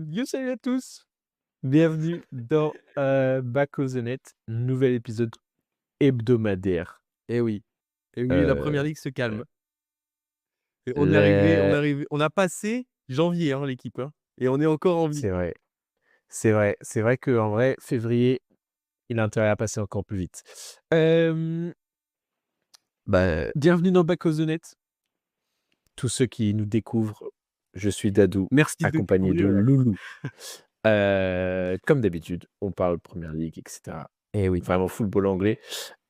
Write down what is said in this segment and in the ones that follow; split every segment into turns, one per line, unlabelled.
Yo, salut à tous! Bienvenue dans Back of the Net, nouvel épisode hebdomadaire.
Eh oui. Eh oui, la
Euh,
première ligue se calme. Et
le-
on a passé janvier, hein, l'équipe, hein, et on est encore en vie.
C'est vrai, c'est vrai que en vrai, février, il a intérêt à passer encore plus vite. Euh, Bienvenue dans Back of the Net. Tous ceux qui nous découvrent, je suis Dadou,
Merci de
accompagné de
découvrir.
Loulou. Comme d'habitude, on parle Première Ligue, etc.
Eh oui.
Vraiment football anglais.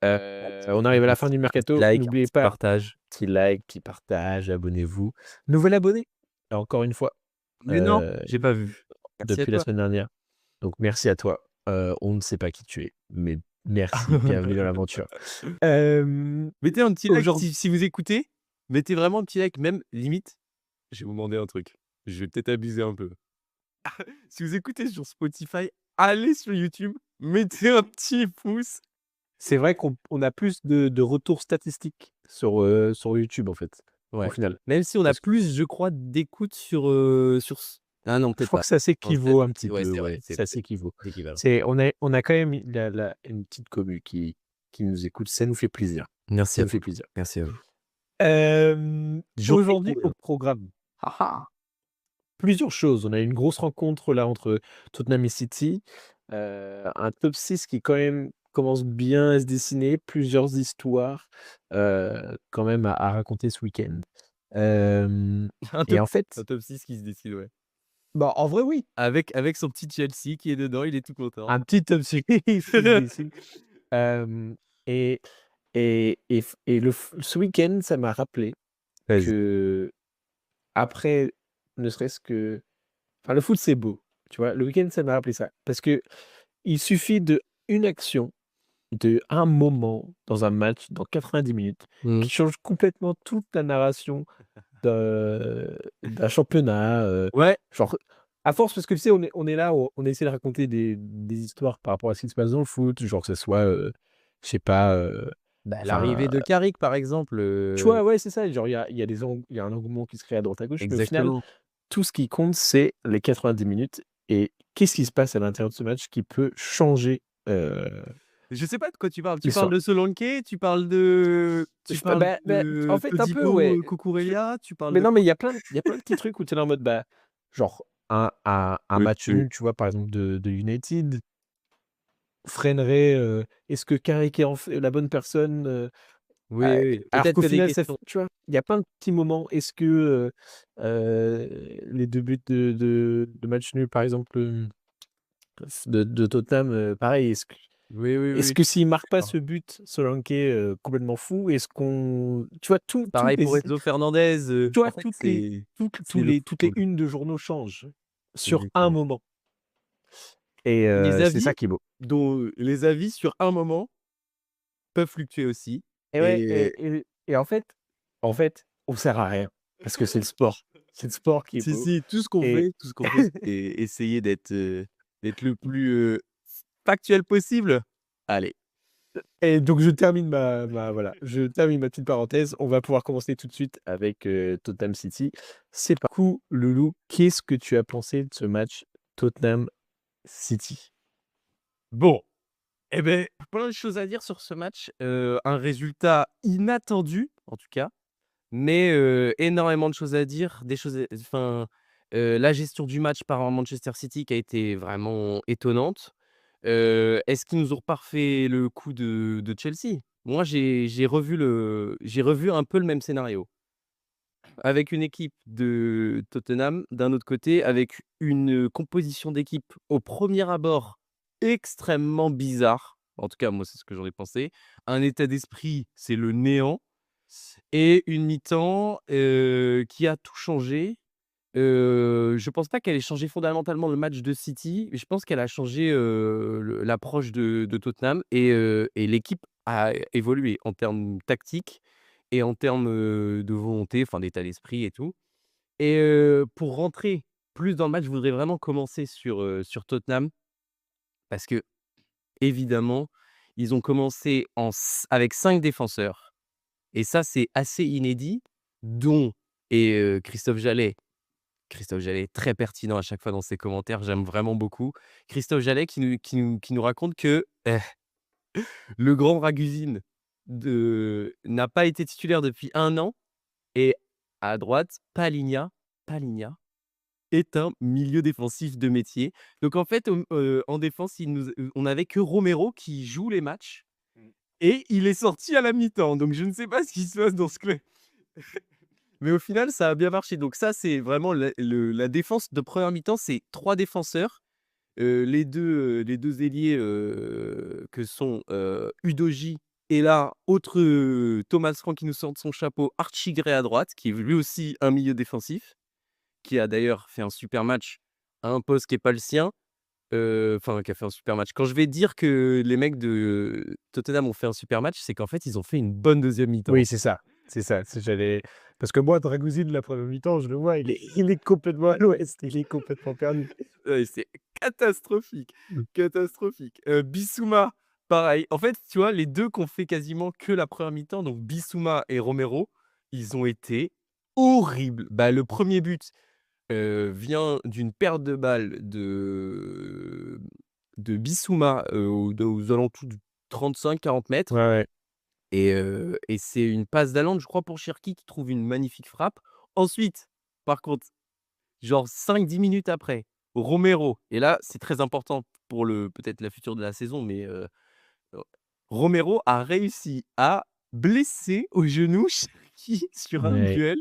On arrive à la fin du
Petit
mercato.
like,
N'oubliez
petit
pas,
partage.
petit like, petit partage, abonnez-vous. Nouvel abonné, encore une fois,
Mais non,
euh,
j'ai pas vu. Merci à
depuis la
toi.
semaine dernière. Donc merci à toi. On ne sait pas qui tu es, mais merci, bienvenue dans l'aventure.
Mettez un petit like
Aujourd'hui,
si vous écoutez. Mettez vraiment un petit like, même limite, je vais vous demander un truc. Je vais peut-être abuser un peu. Si vous écoutez sur Spotify, allez sur YouTube, mettez un petit pouce.
c'est vrai qu'on a plus de retours statistiques sur YouTube, en fait, au
Ouais.
final.
Même si on a
Parce que
plus, je crois, d'écoute sur ah non,
je
peut-être
crois
pas.
que ça
En
s'équivaut un petit
ouais,
peu,
c'est vrai,
ouais,
c'est
ça s'équivaut.
équivalent.
On a quand même une petite commu qui nous écoute, ça nous fait plaisir.
Merci
Ça
à
nous fait
vous.
plaisir.
Merci à vous. Journée
Aujourd'hui au
combien?
programme, plusieurs choses. On a une grosse rencontre là entre Tottenham et City, un top 6 qui quand même commence bien à se dessiner, plusieurs histoires, quand même à raconter ce week-end.
Un
Et
top
en fait,
un top 6 qui se décide, ouais.
bah, en vrai oui,
Avec son petit Chelsea qui est dedans, il est tout content.
un petit top 6 qui se dessine. Hem et ce week-end, ça m'a rappelé
Vas-y.
qu'après, ne serait-ce que enfin, le foot, c'est beau, tu vois? Le week-end, ça m'a rappelé ça. Parce qu'il suffit d'une action, d'un moment dans un match, dans 90 minutes,
Mmh.
qui change complètement toute la narration d'un championnat,
Ouais,
genre, à force parce que tu sais, on est là, on essaie de raconter des histoires par rapport à ce qui se passe dans le foot, genre que ça soit, je sais pas,
bah,
enfin,
l'arrivée de Carrick, par exemple,
tu vois? Ouais, c'est ça, genre il y a un engouement qui se crée à droite à gauche, mais au final,
exactement.
tout ce qui compte, c'est les 90 minutes et qu'est-ce qui se passe à l'intérieur de ce match qui peut changer,
Je sais pas de quoi tu parles. Tu parles
l'histoire?
de Solanke? Tu parles
En
de
fait, un peu,
Todibo,
ouais, tu
Cucurella? Tu parles
mais
de
non, mais
quoi?
il y a plein de petits trucs où tu es là en mode, bah, genre un match
Oui.
nul, tu vois? Par exemple de United freinerait, est-ce que Carrick est la bonne personne,
Oui, oui, oui.
alors
Peut-être
qu'au
que des
final ça f
questions.
tu vois? Il y a plein de petits moments. Est-ce que, les 2 buts de match nul, par exemple, de Tottenham, pareil,
Oui, oui,
est-ce
oui.
que s'il marque pas
Ah.
ce but, Solanke, complètement fou, est-ce qu'on tu vois? Toutes
Pareil
les
pour
his
Enzo Fernandez,
tu
en
vois?
fait, c'est le
Toutes les
football.
unes de journaux changent sur un
Exactement.
moment et
Les
c'est ça
avis
qui est beau.
les avis sur un moment peuvent fluctuer aussi
Et ouais
et
et en fait, on sert à rien parce que c'est le sport. C'est le sport qui est
si,
beau
si,
et
tout ce qu'on fait, c'est essayer d'être le plus, factuel possible. Allez.
donc je termine ma petite parenthèse. On va pouvoir commencer tout de suite avec, Tottenham City. C'est par coup, Loulou, qu'est-ce que tu as pensé de ce match Tottenham City?
Bon, et beh, plein de choses à dire sur ce match, un résultat inattendu, en tout cas, mais énormément de choses à dire, des choses la gestion du match par Manchester City qui a été vraiment étonnante. Est-ce qu'ils nous ont pas refait le coup de Chelsea? Moi, j'ai revu un peu le même scénario. Avec une équipe de Tottenham, d'un autre côté, avec une composition d'équipe au premier abord extrêmement bizarre. En tout cas, moi, c'est ce que j'en ai pensé. Un état d'esprit, c'est le néant et une mi-temps, qui a tout changé. Je pense pas qu'elle ait changé fondamentalement le match de City, mais je pense qu'elle a changé, l'approche de Tottenham et l'équipe a évolué en termes tactiques et en termes, de volonté, enfin d'état d'esprit et tout et pour rentrer plus dans le match, je voudrais vraiment commencer sur Tottenham parce qu'évidemment, ils ont commencé avec 5 défenseurs et ça, c'est assez inédit, dont Christophe Jallet Christophe Jallet est très pertinent à chaque fois dans ses commentaires, j'aime vraiment beaucoup. Christophe Jallet qui nous raconte que, le grand Ragusine n'a pas été titulaire depuis 1 an et à droite, Paligna est un milieu défensif de métier. Donc en fait, en défense, on avait que Romero qui joue les matchs
Mmh.
et il est sorti à la mi-temps. Donc je ne sais pas ce qui se passe dans ce club. Mais au final, ça a bien marché. Donc ça, c'est vraiment la défense de première mi-temps, c'est 3 défenseurs, les deux ailiers, que sont, Udogie et là, autre, Thomas Frank qui nous sort de son chapeau, Archie Gray à droite, qui est lui aussi un milieu défensif, qui a d'ailleurs fait un super match à un poste qui est pas le sien, enfin qui a fait un super match. Quand je vais dire que les mecs de Tottenham ont fait un super match, c'est qu'en fait, ils ont fait une bonne deuxième mi-temps.
Oui, c'est ça, c'est ça. J'allais parce que moi, Dragousine, la première mi-temps, je le vois, il est complètement à l'ouest, il est complètement perdu.
Ouais, c'est catastrophique,
Mmh.
catastrophique. Bissouma, pareil. En fait, tu vois, les 2 qui ont fait quasiment que la première mi-temps, donc Bissouma et Romero, ils ont été horribles. Bah, le premier but, vient d'une perte de balle de Bissouma, aux alentours de 35-40 m
Ouais, ouais.
et c'est une passe d'Haaland, je crois, pour Cherki qui trouve une magnifique frappe. Ensuite, par contre, genre 5-10 minutes après, Romero et là, c'est très important pour peut-être la future de la saison, mais Romero a réussi à blesser au genou Cherki sur un
Ouais.
duel.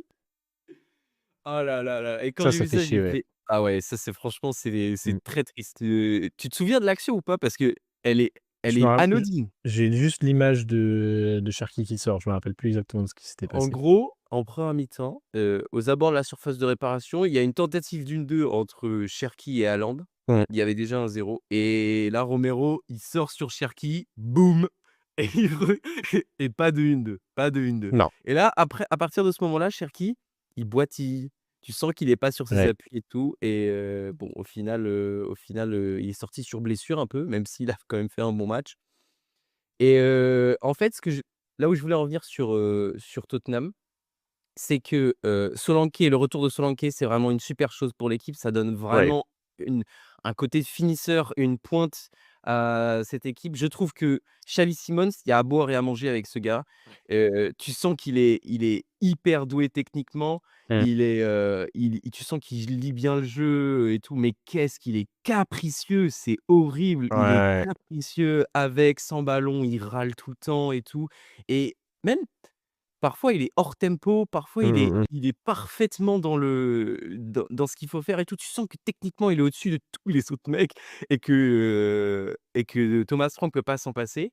Oh là là là et quand j'ai
Ça
vu
fait
ça,
chier,
j'ai
ouais.
fait: «Ah ouais, ça c'est franchement c'est
Mmh.
très triste». Tu te souviens de l'action ou pas? Parce qu'elle est elle
Je me
est
rapp
anodine.
j'ai juste l'image de Cherki qui sort, je me rappelle plus exactement de ce qui s'était
En
passé.
gros, en première mi-temps, aux abords de la surface de réparation, il y a une tentative d'1-2 entre Cherki et Haaland.
Ouais.
Il y avait déjà un 0 et là, Romero, il sort sur Cherki, boum et il re et pas de 1-2, pas de 1-2
Non.
et là, après, à partir de ce moment-là, Cherki, il boitille. Tu sens qu'il est pas sur ses
Ouais.
appuis et tout et bon, au final, il est sorti sur blessure un peu, même s'il a quand même fait un bon match et en fait, là où je voulais revenir sur Tottenham, c'est que, Solanké le retour de Solanké, c'est vraiment une super chose pour l'équipe. Ça donne
Ouais.
vraiment un côté finisseur, une pointe à cette équipe. Je trouve que Xavi Simons, il y a à boire et à manger avec ce gars. Tu sens qu'il est hyper doué techniquement.
Mmh.
Tu sens qu'il lit bien le jeu et tout, mais qu'est-ce qu'il est capricieux, c'est horrible. Il est
Ouais.
capricieux avec, sans ballon, il râle tout le temps et tout et même parfois, il est hors tempo, parfois
Mmh
il est
mh, mmh.
il est parfaitement dans ce qu'il faut faire et tout. Tu sens que techniquement, il est au-dessus de tous les autres mecs et que Thomas Frank peut pas s'en passer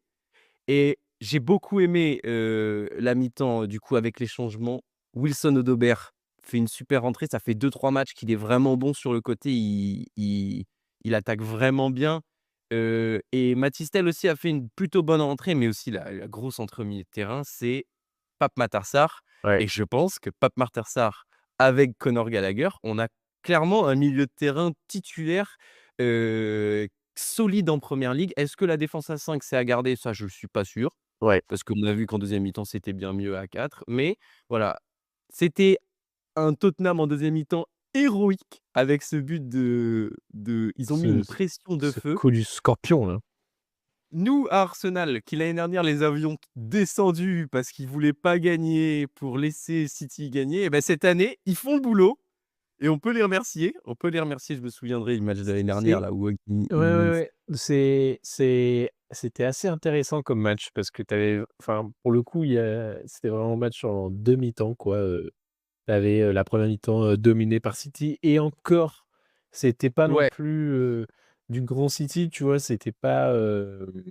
et j'ai beaucoup aimé, la mi-temps, du coup, avec les changements. Wilson Odobert fait une super entrée. Ça fait 2-3 matchs qu'il est vraiment bon sur le côté. Il attaque vraiment bien, et Mathys Tel aussi a fait une plutôt bonne entrée, mais aussi la grosse entrée au milieu de terrain, c'est Pape Matar Sarr
Ouais.
et je pense que Pape Matar Sarr avec Conor Gallagher, on a clairement un milieu de terrain titulaire, heu, solide en première ligue. Est-ce que la défense à 5 c'est à garder? Ça, je ne suis pas sûr,
Ouais.
parce qu'on a vu qu'en deuxième mi-temps, c'était bien mieux à 4. Mais voilà, c'était un Tottenham en deuxième mi-temps héroïque avec ce but ils ont mis
Ce
une pression de
ce
feu.
coup du scorpion, là.
Nous, à Arsenal, qui l'année dernière les avions descendus parce qu'ils voulaient pas gagner pour laisser City gagner, et ben cette année, ils font le boulot et on peut les remercier. On peut les remercier. Je me souviendrai du match de l'année dernière
C'est
là où
Ouais, ouais, ouais. C'était assez intéressant comme match parce que tu avais enfin, pour le coup, c'était vraiment un match en demi-temps, quoi, tu avais, la première mi-temps, dominée par City et encore, c'était pas non
ouais,
plus, du grand City, tu vois? C'était pas, tu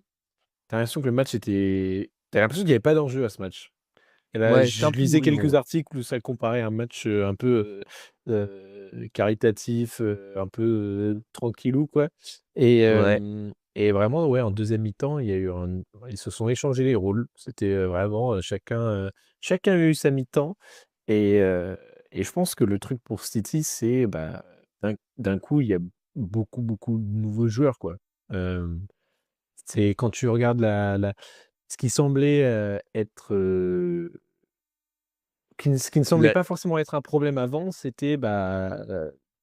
l'impression que le match était tu l'impression qu'il y avait pas d'enjeu à ce match. Et là,
ouais, c'était
je
un peu
lisais quelques
brouillon.
articles où ça comparait un match, un peu, caritatif, un peu, tranquillou quoi
Ouais.
et vraiment ouais, en deuxième mi-temps, il y a eu un ils se sont échangés les rôles. C'était, vraiment, chacun a eu sa mi-temps et je pense que le truc pour City, c'est, bah, d'un coup, il y a beaucoup, beaucoup de nouveaux joueurs quoi. Hem, c'est quand tu regardes ce qui semblait, être, qui ne semblait
La
pas forcément être un problème avant, c'était,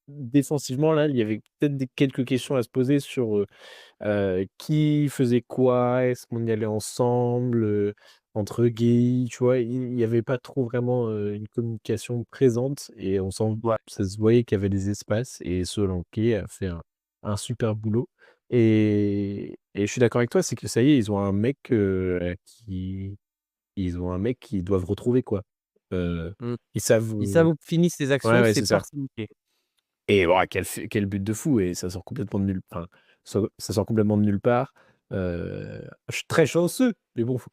défensivement, là, il y avait peut-être quelques questions à se poser sur, qui faisait quoi? Est-ce qu'on y allait ensemble, entre gays, tu vois? Il y avait pas trop vraiment, une communication présente et
ouais,
ça se voyait qu'il y avait des espaces et Solanke a fait un super boulot et je suis d'accord avec toi, c'est que ça y est, ils ont un mec qu'ils doivent retrouver, quoi.
mmh.
Ils savent,
Ils savent où finissent ses
ouais,
actions,
ouais,
c'est
c'est ça.
par Sneaker.
Et waouh, quel but de fou et ça sort complètement de nulle enfin, ça sort complètement de nulle part. Je suis très chanceux, mais bon, faut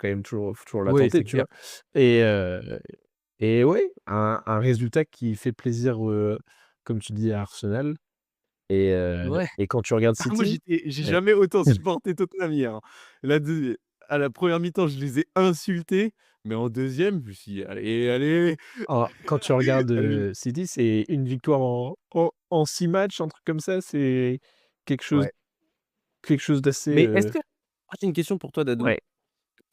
toujours la
Ouais,
tenter,
c'est
tu
clair.
vois? Et ouais, un résultat qui fait plaisir, comme tu dis à Arsenal
Ouais.
et quand tu regardes
Ah moi
City
j'ai
ouais.
jamais autant supporté Tottenham hier, hein. La deux À la première mi-temps, je les ai insultés, mais en deuxième, je me suis dit: «Allez, allez,
Quand tu regardes,
allez».
City, c'est une victoire en 6 matchs, un truc comme ça, c'est quelque chose
Ouais.
quelque chose d'assez,
Mais est-ce que moi j'ai une question pour toi Dadou,
ouais.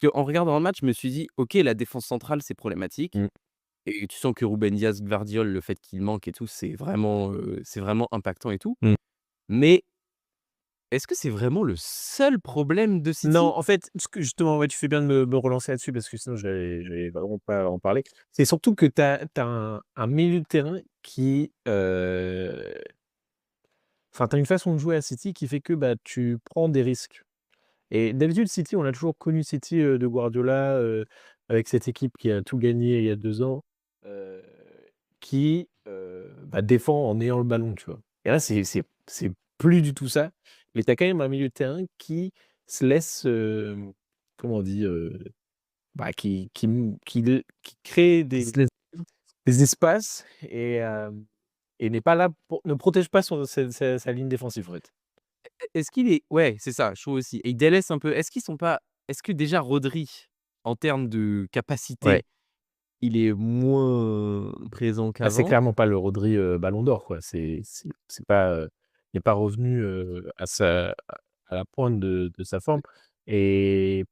qu'en regardant le match, je me suis dit: «OK, la défense centrale, c'est problématique»
Mmh.
et tu sens que Ruben Dias, Gvardiol, le fait qu'il manque et tout, c'est vraiment impactant et tout.
Mmh.
Mais est-ce que c'est vraiment le seul problème de
Non,
City?
en fait, ce que justement, ouais, tu fais bien de me relancer là-dessus parce que sinon j'allais vraiment pas en parler. C'est surtout que tu as un milieu de terrain qui, enfin, tu as une façon de jouer à City qui fait que, tu prends des risques et d'habitude, City, on a toujours connu City, de Guardiola, avec cette équipe qui a tout gagné il y a 2 ans, heu, qui, défend en ayant le ballon, tu vois? Et là, c'est plus du tout ça, mais tu as quand même un milieu de terrain qui se laisse, comment on dit? Qui crée
Qui se laisse
des espaces et n'est pas là pour ne protège pas sa ligne défensive, en fait.
Est-ce qu'il est ouais, c'est ça, je trouve aussi et il délaisse un peu est-ce que déjà Rodri, en termes de
Ouais.
capacité, il est moins présent
Ah, c'est
qu'avant?
clairement pas le Rodri, ballon d'or, quoi. C'est pas, il n'est pas revenu, à la pointe de sa forme et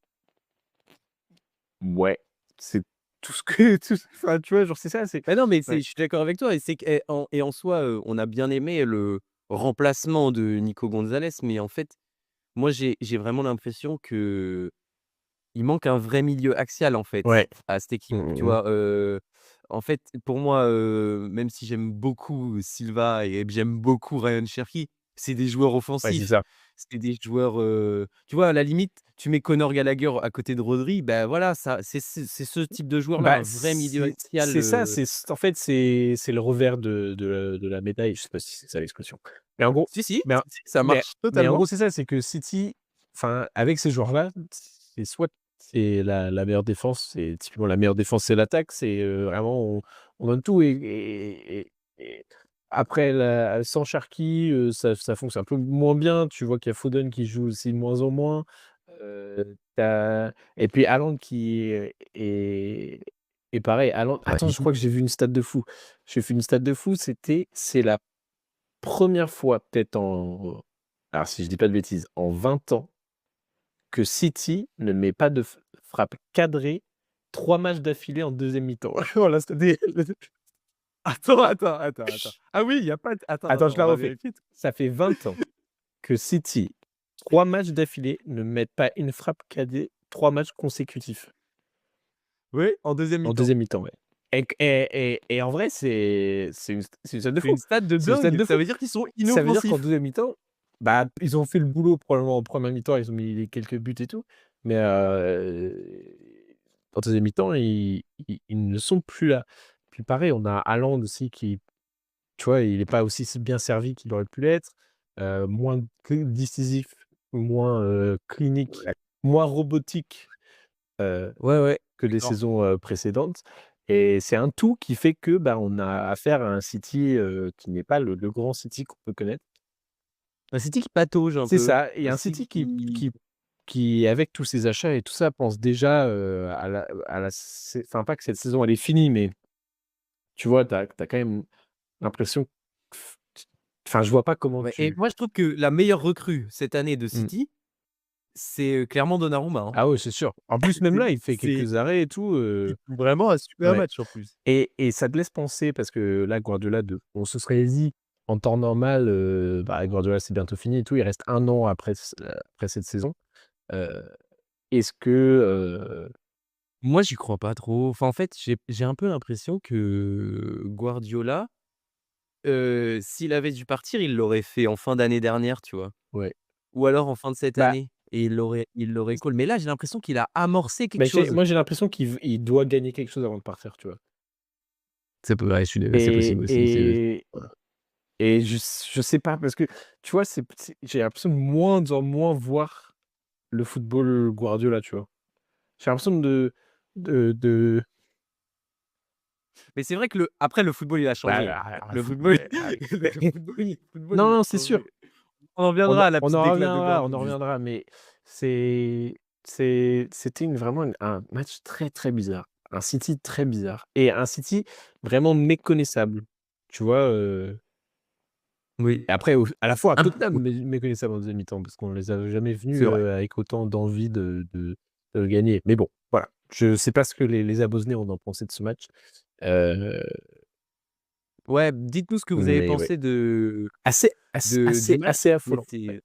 ouais, c'est tout ce que tout enfin, tu vois, genre, c'est ça, c'est
Bah, non, mais c'est
ouais.
je suis d'accord avec toi et c'est que et en soi, on a bien aimé le remplacement de Nico Gonzalez, mais en fait, moi, j'ai vraiment l'impression qu'il manque un vrai milieu axial, en fait,
Ouais.
à cette
Mmh
équipe, tu
mh, mmh.
vois? En fait, pour moi, même si j'aime beaucoup Silva et j'aime beaucoup Ryan Cherki, c'est des joueurs
Ouais, c'est
offensifs.
ça.
C'est des joueurs, tu vois, à la limite, tu mets Conor Gallagher à côté de Rodri, bah, voilà, ça c'est ce type de joueur-là, un vrai milieu axial,
C'est ça, en fait, c'est le revers de la médaille. Je sais pas si c'est ça l'expression. Mais en gros
si, si,
mais en
si, si, ça
mais
marche
mais en
totalement.
gros, c'est ça, c'est que City, enfin, avec ces joueurs-là, c'est soit c'est la meilleure défense, c'est typiquement la meilleure défense, c'est l'attaque, c'est, vraiment on donne tout et après sans Cherki, ça fonctionne un peu moins bien. Tu vois qu'il y a Foden qui joue aussi de moins en moins. Tu et puis Haaland qui est pareil. Haaland
Ouais.
attends, je crois que j'ai vu une stat de fou. J'ai vu une stat de fou, c'est la première fois peut-être alors si je dis pas de bêtises, en 20 ans que City ne met pas de frappe cadrée 3 matchs d'affilée en deuxième mi-temps. Voilà, c'était
Attends. Ah oui, il y a pas d
attends, je
on
la
va
refais.
vérifier.
Ça fait 20 ans que City, 3 matchs d'affilée, ne mettent pas une frappe cadrée 3 matchs consécutifs.
Oui, en deuxième
En
mi-temps.
deuxième mi-temps, ouais. Et en vrai, c'est une stat de
C'est une
fou.
stat de
C'est une stat
dingue,
de
ça
fou.
veut dire qu'ils sont
Ça veut dire qu'en
inoffensifs.
deuxième mi-temps, ils ont fait le boulot probablement en première mi-temps, ils ont mis les quelques buts et tout, mais en deuxième mi-temps, ils ne sont plus là. Puis pareil, on a Haaland aussi qui, tu vois, il est pas aussi bien servi qu'il aurait pu l'être, moins décisif, moins, clinique,
Ouais.
moins robotique, heu
Ouais, ouais,
que les
d'accord.
saisons, précédentes et c'est un tout qui fait que, on a affaire à un City, qui n'est pas le grand City qu'on peut connaître.
Un City qui patauge un
C'est
peu.
ça et
Un
un
City
City
qui
qui avec tous ses achats et tout ça, pense déjà, à la sai enfin pas que cette saison elle est finie, mais tu vois, tu as quand même l'impression enfin je vois pas comment
ouais et
tu
moi je trouve que la meilleure recrue cette année de
mmh,
City, c'est clairement Donnarumma, hein.
Ah ouais, c'est sûr. En plus, même là, il fait
C'est
quelques arrêts et tout,
vraiment un super
ouais.
match en plus.
Et ça te laisse penser parce que là, Guardiola on se serait dit en temps normal, bah, Guardiola, c'est bientôt fini et tout, il reste 1 an après cette saison. Heu, est-ce que,
Moi, j'y crois pas trop. Enfin, en fait, j'ai un peu l'impression que Guardiola, s'il avait dû partir, il l'aurait fait en fin d'année dernière, tu vois?
ouais,
Ou alors en fin de cette
bah
année et il l'aurait call. Mais là, j'ai l'impression qu'il a amorcé quelque
bah,
chose.
j'ai l'impression il doit gagner quelque chose avant de partir, tu vois?
Ouais, c'est
Et
possible aussi,
et et je sais pas parce que, tu vois, j'ai l'impression de moins en moins voir le football Guardiola, tu vois? J'ai l'impression de
mais c'est vrai que après le football, il a
bah,
changé. Le football
non,
il a
non, c'est sûr.
changé. On en reviendra à la
On
petite
en
déclate de
reviendra, on en
Guardiola juste.
reviendra, mais c'était un match très, très bizarre. Un City très bizarre et un City vraiment méconnaissable. Tu vois?
Oui.
Et après à la fois
Un
Tottenham
ouais,
méconnaissable en 2 mi-temps parce qu'on les a jamais
c'est
vus,
vrai.
avec autant d'envie de gagner. Mais bon, voilà. Je sais pas ce que les abonnés ont en pensé de ce match, heu,
Ouais, dites-nous ce que vous avez
mais ouais.
pensé du match,
Assez
mais
affolant, ouais.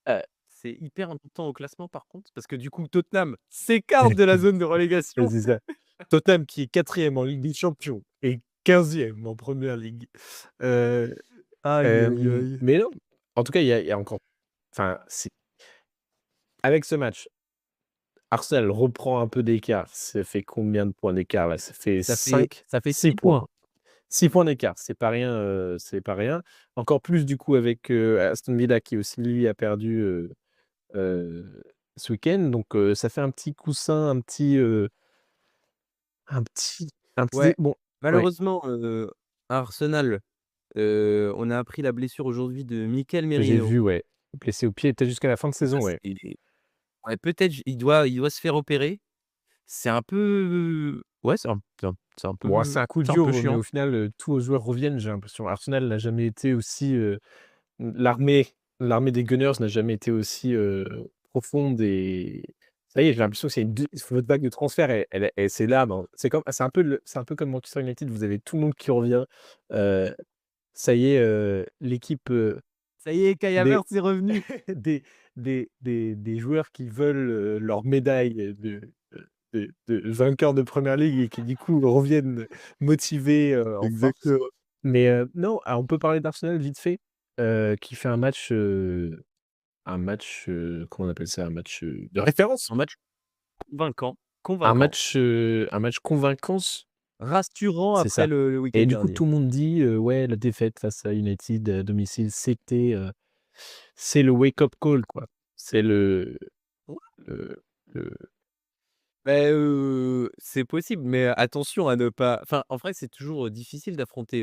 Heu,
c'est hyper important au classement par contre, parce que du coup Tottenham s'écarte de la zone de relégation.
c'est ça. Tottenham qui est 4e en Ligue des Champions et 15e en Premier League. Heu,
Aïe, aïe, aïe.
mais non, en tout cas, il y a encore enfin, c'est avec ce match, Arsenal reprend un peu d'écart. Ça fait combien de points d'écart là? Ça fait cinq,
Ça fait
six
6
points.
points.
6 points d'écart, c'est pas rien, c'est pas rien. Encore plus du coup avec, Aston Villa qui aussi lui a perdu, heu, ce week-end donc ça fait un petit coussin, un petit
Ouais,
bon, ouais,
malheureusement, Arsenal, on a appris la blessure aujourd'hui de Mikel
j'ai
Merino.
vu, ouais. Blessé au pied, peut-être jusqu'à la fin de
Ah,
saison, ouais.
ouais, peut-être il doit se faire opérer. C'est un peu ouais,
Bon, c'est un coup
c'est un peu
dur, mais
chiant.
au final, tous aux joueurs reviennent, j'ai l'impression. Arsenal n'a jamais été aussi, l'armée l'armée des Gunners n'a jamais été aussi, profonde et ça y est, j'ai l'impression que c'est votre vague de transfert, elle c'est là, ben, c'est un peu comme Manchester United, vous avez tout le monde qui revient, heu, ça y est, l'équipe,
Ça y est, Kai
des
Havertz est revenu.
des joueurs qui veulent, leur médaille de vainqueur de Premier League et qui du coup reviennent motivés, en force.
Exactement.
Mais, non, on peut parler d'Arsenal vite fait, qui fait comment on appelle ça? Un match, de référence.
Un match convaincant,
Un match convaincant,
rassurant
c'est
après
ça
le
et
week-end
du coup
dernier.
tout le monde dit, ouais, la défaite face à United à domicile, c'est le wake up call quoi. C'est le le
Beh, c'est possible, mais attention à ne pas enfin, en vrai, c'est toujours, difficile d'affronter,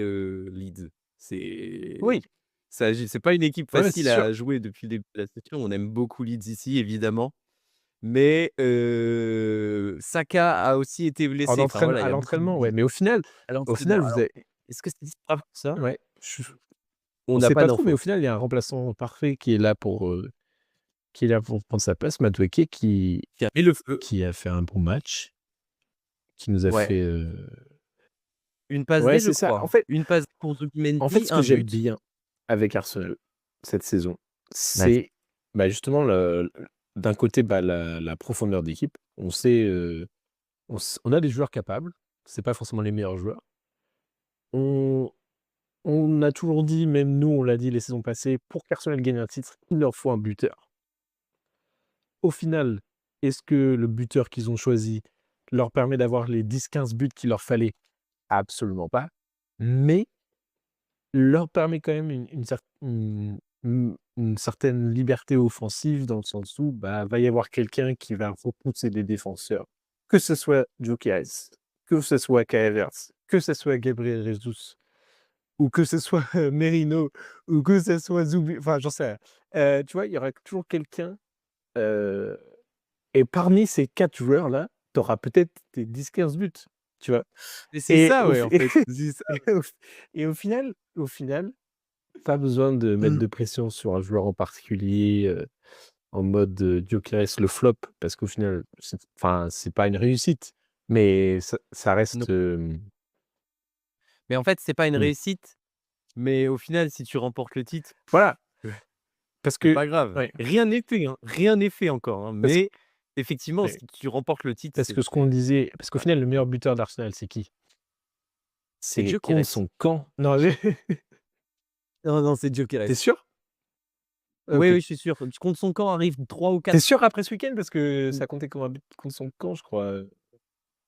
Leeds. C'est
oui,
c'est pas une équipe
ouais, c'est
facile
sûr.
à jouer depuis le début de la saison. On aime beaucoup Leeds ici, évidemment, mais Saka a aussi été blessé. Enfin voilà, il
À
y a beaucoup
l'entraînement,
de
ouais, mais
à
au final,
l'entraînement.
vous
Alors,
avez
est-ce que c'est pas pour ça?
ouais,
On
on
n'a
sait
pas
pas trop, mais
d'infos.
au final, il y a un remplaçant parfait qui est là pour prendre sa place, Madueke,
Qui a mis le feu.
qui a fait un bon match, qui nous a
Ouais,
fait,
une passe
ouais,
D, je
c'est ça.
crois. Une passe pour Zubimendi,
Ce que
un
j'aime
but.
bien avec Arsenal cette saison,
Vas-y.
c'est, bah, justement d'un côté, bah, la profondeur d'équipe. On sait, on a des joueurs capables, c'est pas forcément les meilleurs joueurs. On on a toujours dit, même nous, on l'a dit les saisons passées, pour qu'Arsenal gagne un titre, il leur faut un buteur. Au final, est-ce que le buteur qu'ils ont choisi leur permet d'avoir les 10-15 buts qu'il leur fallait? Absolument pas, mais leur permet quand même une certaine liberté offensive dans le sens où, bah, va y avoir quelqu'un qui va repousser des défenseurs. Que ce soit Gyökeres, que ce soit Kai Havertz, que ce soit Gabriel Jesus ou que ce soit, Merino ou que ce soit enfin, j'en sais rien. Tu vois, il y aura toujours quelqu'un, heu et parmi ces 4 joueurs-là, tu auras peut-être tes 10-15 buts, tu vois?
Mais c'est
Et
ça,
au
ouais,
fi
en fait, c'est ça.
au final, pas besoin de mettre de pression sur un joueur en particulier, en mode, Gyökeres le flop parce qu'au final, c'est pas une réussite, mais ça
Non.
reste,
Mais en fait, c'est pas une
mmh,
réussite, mais au final, si tu remportes le titre,
voilà,
ouais,
parce
c'est
que
pas grave.
ouais,
Rien n'est fait, hein, rien n'est fait encore, hein,
parce
mais effectivement,
ouais,
si tu remportes le titre,
parce que ce qu'on disait parce qu'au final, le meilleur buteur d'Arsenal, c'est qui?
c'est
C'est contre
Gyökeres.
son camp. Non,
Non, non, c'est
tu
Gyökeres.
sûr?
Oui,
OK.
oui, je suis sûr. Contre son camp arrive 3 ou
Tu
4.
sûr après ce week-end? Parce que
Mmh.
ça comptait comme un but contre son camp, je crois,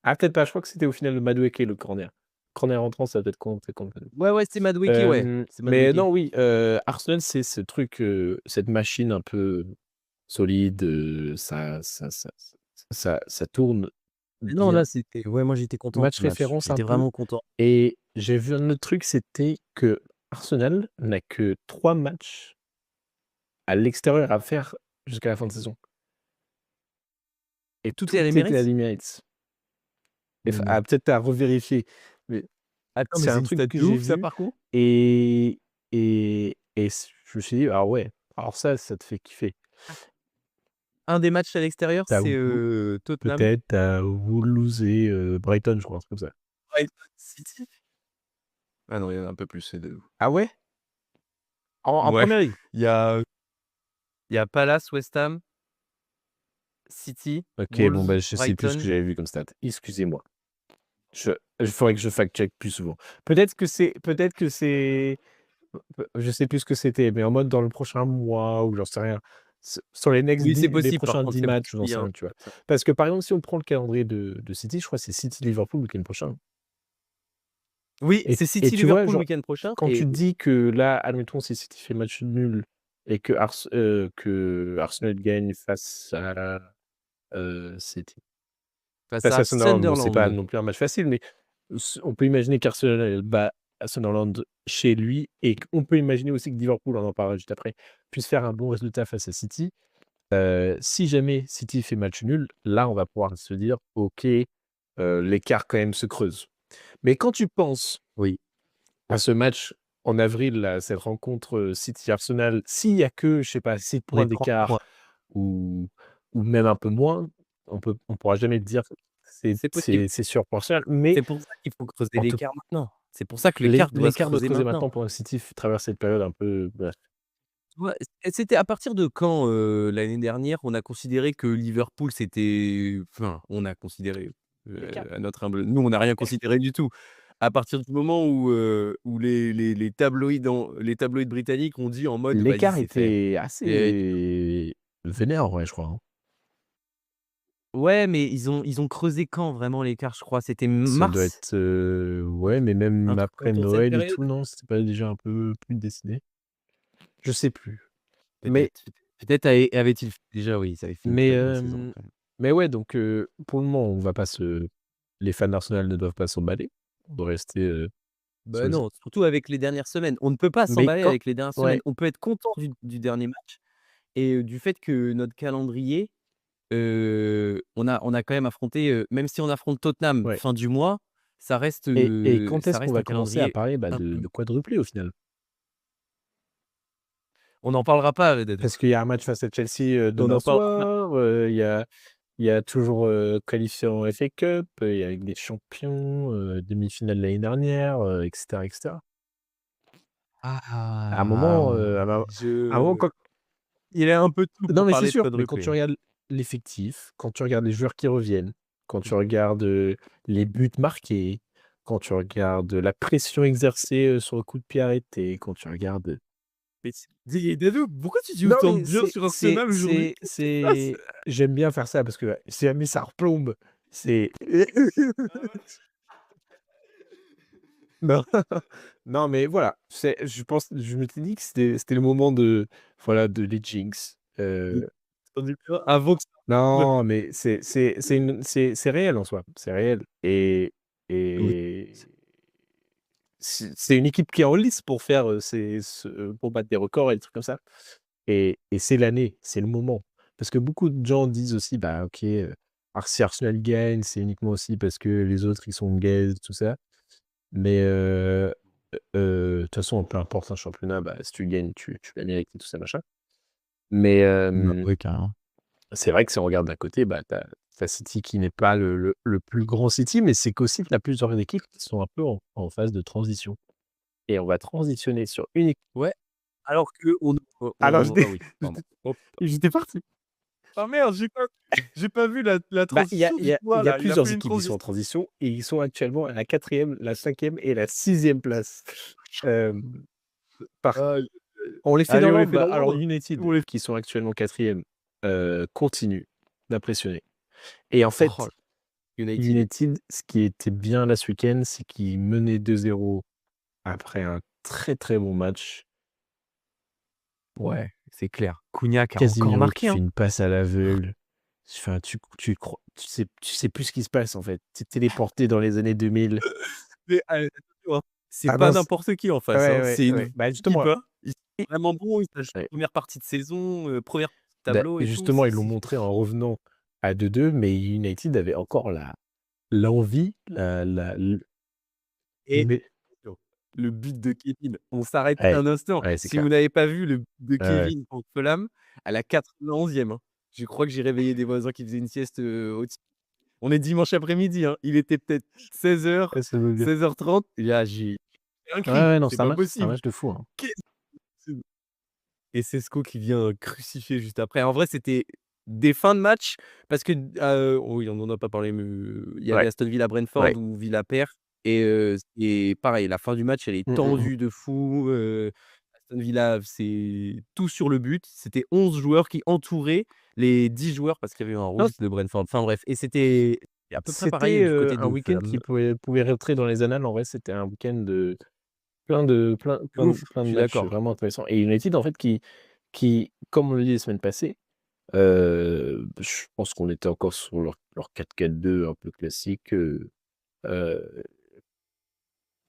Ah peut-être pas, je crois que c'était au final le Madueke, le corner. Corner entrant, ça doit être compté contre nous.
Ouais, ouais, c'est Madueke, ouais, c'est
Mais
Madueke.
non, oui, Arsenal, c'est ce truc, cette machine un peu solide, ça tourne
Mais non,
bien.
là, c'était ouais, moi, j'étais content de
Match
ce match.
référence un
J'étais
peu
vraiment content.
et j'ai vu un autre truc, c'était qu'Arsenal n'a que 3 matchs à l'extérieur à faire jusqu'à la fin de saison et
Tout est
tout
à
était à
l'Emirates?
l'Emirates. Et
Mais non.
peut-être à revérifier, mais
Attends, mais
c'est
c'est
un
une
truc
stat
que
de
j'ai
ouf ça,
vu
par contre.
et je me suis dit: «Ah ouais, alors ça te fait kiffer».
Un des matchs à l'extérieur,
Tu as
c'est, Tottenham.
peut-être tu as Wolves et Brighton, je crois, un truc comme ça.
Brighton City? Ah non, il y en a un peu plus, c'est de
Ah ouais? En
ouais,
Premier League?
il y a il y a Palace, West Ham, City,
OK, bon, bah,
Wolves,
je sais plus ce que
Brighton.
j'avais vu comme stat. Excusez-moi. Je il faudrait que je fact check plus souvent. Peut-être que c'est je sais plus ce que c'était, mais en mode dans le prochain mois ou j'en sais rien. Sur
Oui, c'est
les
possible par
prochains
contre,
10
c'est
matchs,
possible,
j'en
il y
sais
a un
rien, tu
truc
vois?
comme ça.
Parce que par exemple, si on prend le calendrier de City, je crois que c'est City-Liverpool le week-end prochain
Oui, c'est
et tu vois,
City-Liverpool
genre,
week-end prochain
quand tu
et
te dis que là, admettons, si City fait match nul et que Arsenal gagne City
face
face à
à
Sunderland, bon, c'est pas
Sunderland.
non plus un match facile, mais on peut imaginer qu'Arsenal bat Sunderland chez lui et on peut imaginer aussi que Liverpool, on en parlera juste après, puisse faire un bon résultat face à City. Si jamais City fait match nul, là, on va pouvoir se dire: «OK, l'écart quand même se creuse». Mais quand tu penses
Oui,
à ce match en avril là, cette rencontre, City-Arsenal, s'il y a que, je sais pas, 6 points
les 3
d'écart
points,
ou même un peu moins, on pourra jamais dire que
c'est possible.
c'est sûr pour Arsenal, mais
C'est pour ça qu'il faut creuser
en tout
l'écart maintenant. C'est pour ça que l'écart doit se
l'écart doit
creuser
creuser
maintenant.
maintenant pendant que City traverse cette période un peu, bref.
Ouais, et c'était à partir de quand, l'année dernière, on a considéré que Liverpool c'était enfin, on a considéré,
L'écart
à notre humble nous, on n'a rien considéré du tout. À partir du moment où les tabloïds britanniques ont dit en mode: «Vas-y,
l'écart
c'est fait».
était
Et
assez vénère en vrai, je crois, hein.
ouais, mais ils ont creusé quand vraiment l'écart, je crois? C'était
Ça doit
mars?
être, ouais, mais
Un
même
truc
après
autour de cette
Noël et
période?
tout, non? C'était pas déjà un peu plus décidé? Je sais plus. Mais
Peut-être, peut-être avait-il déjà oui, ils avaient fait une
mais
très bonne saison
hem,
quand même.
mais ouais, donc pour le moment, on va pas se les fans d'Arsenal ne doivent pas s'emballer. On doit rester, sur
Bah,
le
non, surtout avec les dernières semaines. On ne peut pas
mais
s'emballer
quand
avec les dernières semaines.
ouais,
On peut être content du dernier match et du fait que notre calendrier, on a quand même affronté, même si on affronte Tottenham
ouais
fin du mois,
et quand
ça
est-ce qu'on
reste
va
un
commencer à
calendrier
parler,
un peu
de quadruplé au final?
on n'en parlera pas,
Parce qu'il y a un match face à Chelsea,
on
demain
en parlera pas.
soir, il y a toujours, qualifié en FA Cup, il y a Ligue des Champions, demi-finale l'année dernière, et cetera et cetera. À un moment, à un moment
Je
quand
il y a un peu de tout
non,
pour
mais c'est
parler de
sûr, mais quand tu
quadruplé.
regardes l'effectif, quand tu regardes les joueurs qui reviennent, quand tu regardes, les buts marqués, quand tu regardes la pression exercée, sur le coup de pied arrêté, quand tu regardes,
Mais dis Dadou, pourquoi tu dis
non,
autant de
mais
bien sur Arsenal aujourd'hui? Qu'est-ce qui se passe?
j'aime bien faire ça parce que si jamais ça replombe, c'est
Ah ouais?
non, non, mais voilà, je m'étais dit que c'était le moment de, voilà, de les jinx,
Tendu bien avant que ça arrive.
non, mais c'est réel en soi, c'est réel
Oui.
et c'est une équipe qui est en lice pour faire, pour battre des records et des trucs comme ça et c'est l'année, c'est le moment. Parce que beaucoup de gens disent aussi: «Bah, OK, si Arsenal gagne, c'est uniquement aussi parce que les autres ils sont gaze, tout ça». Mais de toute façon, peu importe un championnat, bah, si tu gagnes, tu la mérites et tout ça machin. Mais
Bah, ouais, carrément.
c'est vrai que si on regarde d'un côté, bah, tu as City qui n'est pas le plus grand City, mais c'est qu'aussi tu as plusieurs équipes qui sont un peu en phase de transition et on va transitionner sur une équipe.
Ouais, alors
Alors
ah oui, pardon. Hop.
j'étais parti.
Ah merde, j'ai pas vu la
Bah, il y a
transition
il
du
y a
doigt
il y a
là, il a
plusieurs
fait une
équipes qui sont en
transition.
transition et ils sont actuellement à la 4e, la 5e et la 6e place. Hem, par
Ah,
On les fait
allez,
dans
on les
l'ordre,
fait
bah,
dans
alors
l'ordre?
United,
On les
qui sont actuellement 4e, continuent d'impressionner et en
oh,
fait,
United.
United, ce qui était bien là ce week-end, c'est qu'ils menaient 2-0 après un très, très bon match.
Ouais, c'est clair. Cunha qui a encore
Casemiro qui
marqué,
fait
hein.
une passe à l'aveugle. Enfin, tu sais plus ce qui se passe, en fait. Tu es téléporté dans les années 2000.
Mais attention, hein, c'est
Ah
pas
non,
n'importe qui en face,
ouais,
hein.
ouais,
C'est une
ouais.
vraie
Bah,
équipe,
justement
hein. Ils sont
et
vraiment bons, ils jouent
ouais.
première partie de saison, 1re
Bah,
tableau et tout,
justement, ils l'ont montré en revenant à 2-2, mais United avait encore l'envie, la l
et
mais
le but de Kevin, on s'arrête
ouais,
un instant.
ouais, c'est
Si vous
clair.
n'avez pas vu le but de
Ouais, ouais.
Kevin contre Fulham, à la 91e, hein. Je crois que j'ai réveillé des voisins qui faisaient une sieste, au-dessus. On est dimanche après-midi, hein. Il était peut-être 16:00,
Ouais, ça veut dire
16:30 et là, j'ai un
ouais,
cri,
ouais, non,
c'est pas
c'est un
possible.
match de fou, hein.
Qu'est-ce que et Sesco qui vient crucifier juste après. En vrai, c'était des fins de match parce que oui, on en a pas parlé, mais il y avait
Ouais,
Aston Villa-Brentford
ouais.
où Villa perd et pareil, la fin du match, elle est
Mmh, mmh mh.
tendue de fou, Aston Villa, c'est tout sur le but. C'était 11 joueurs qui entouraient les 10 joueurs parce qu'il y avait eu un
Non,
rouge de Brentford. Enfin bref et c'était à peu près pareil
c'était,
du côté
un
de
week-end
Fulham.
qui pouvait rentrer dans les annales. En vrai, c'était un week-end de plein de plein
De
plein de
ouf,
plein
je
de
suis
matchs
d'accord.
vraiment intéressants et United, en fait, qui, comme on l'a dit la semaine passée, je pense qu'on était encore sur leur 4-4-2 un peu classique, heu,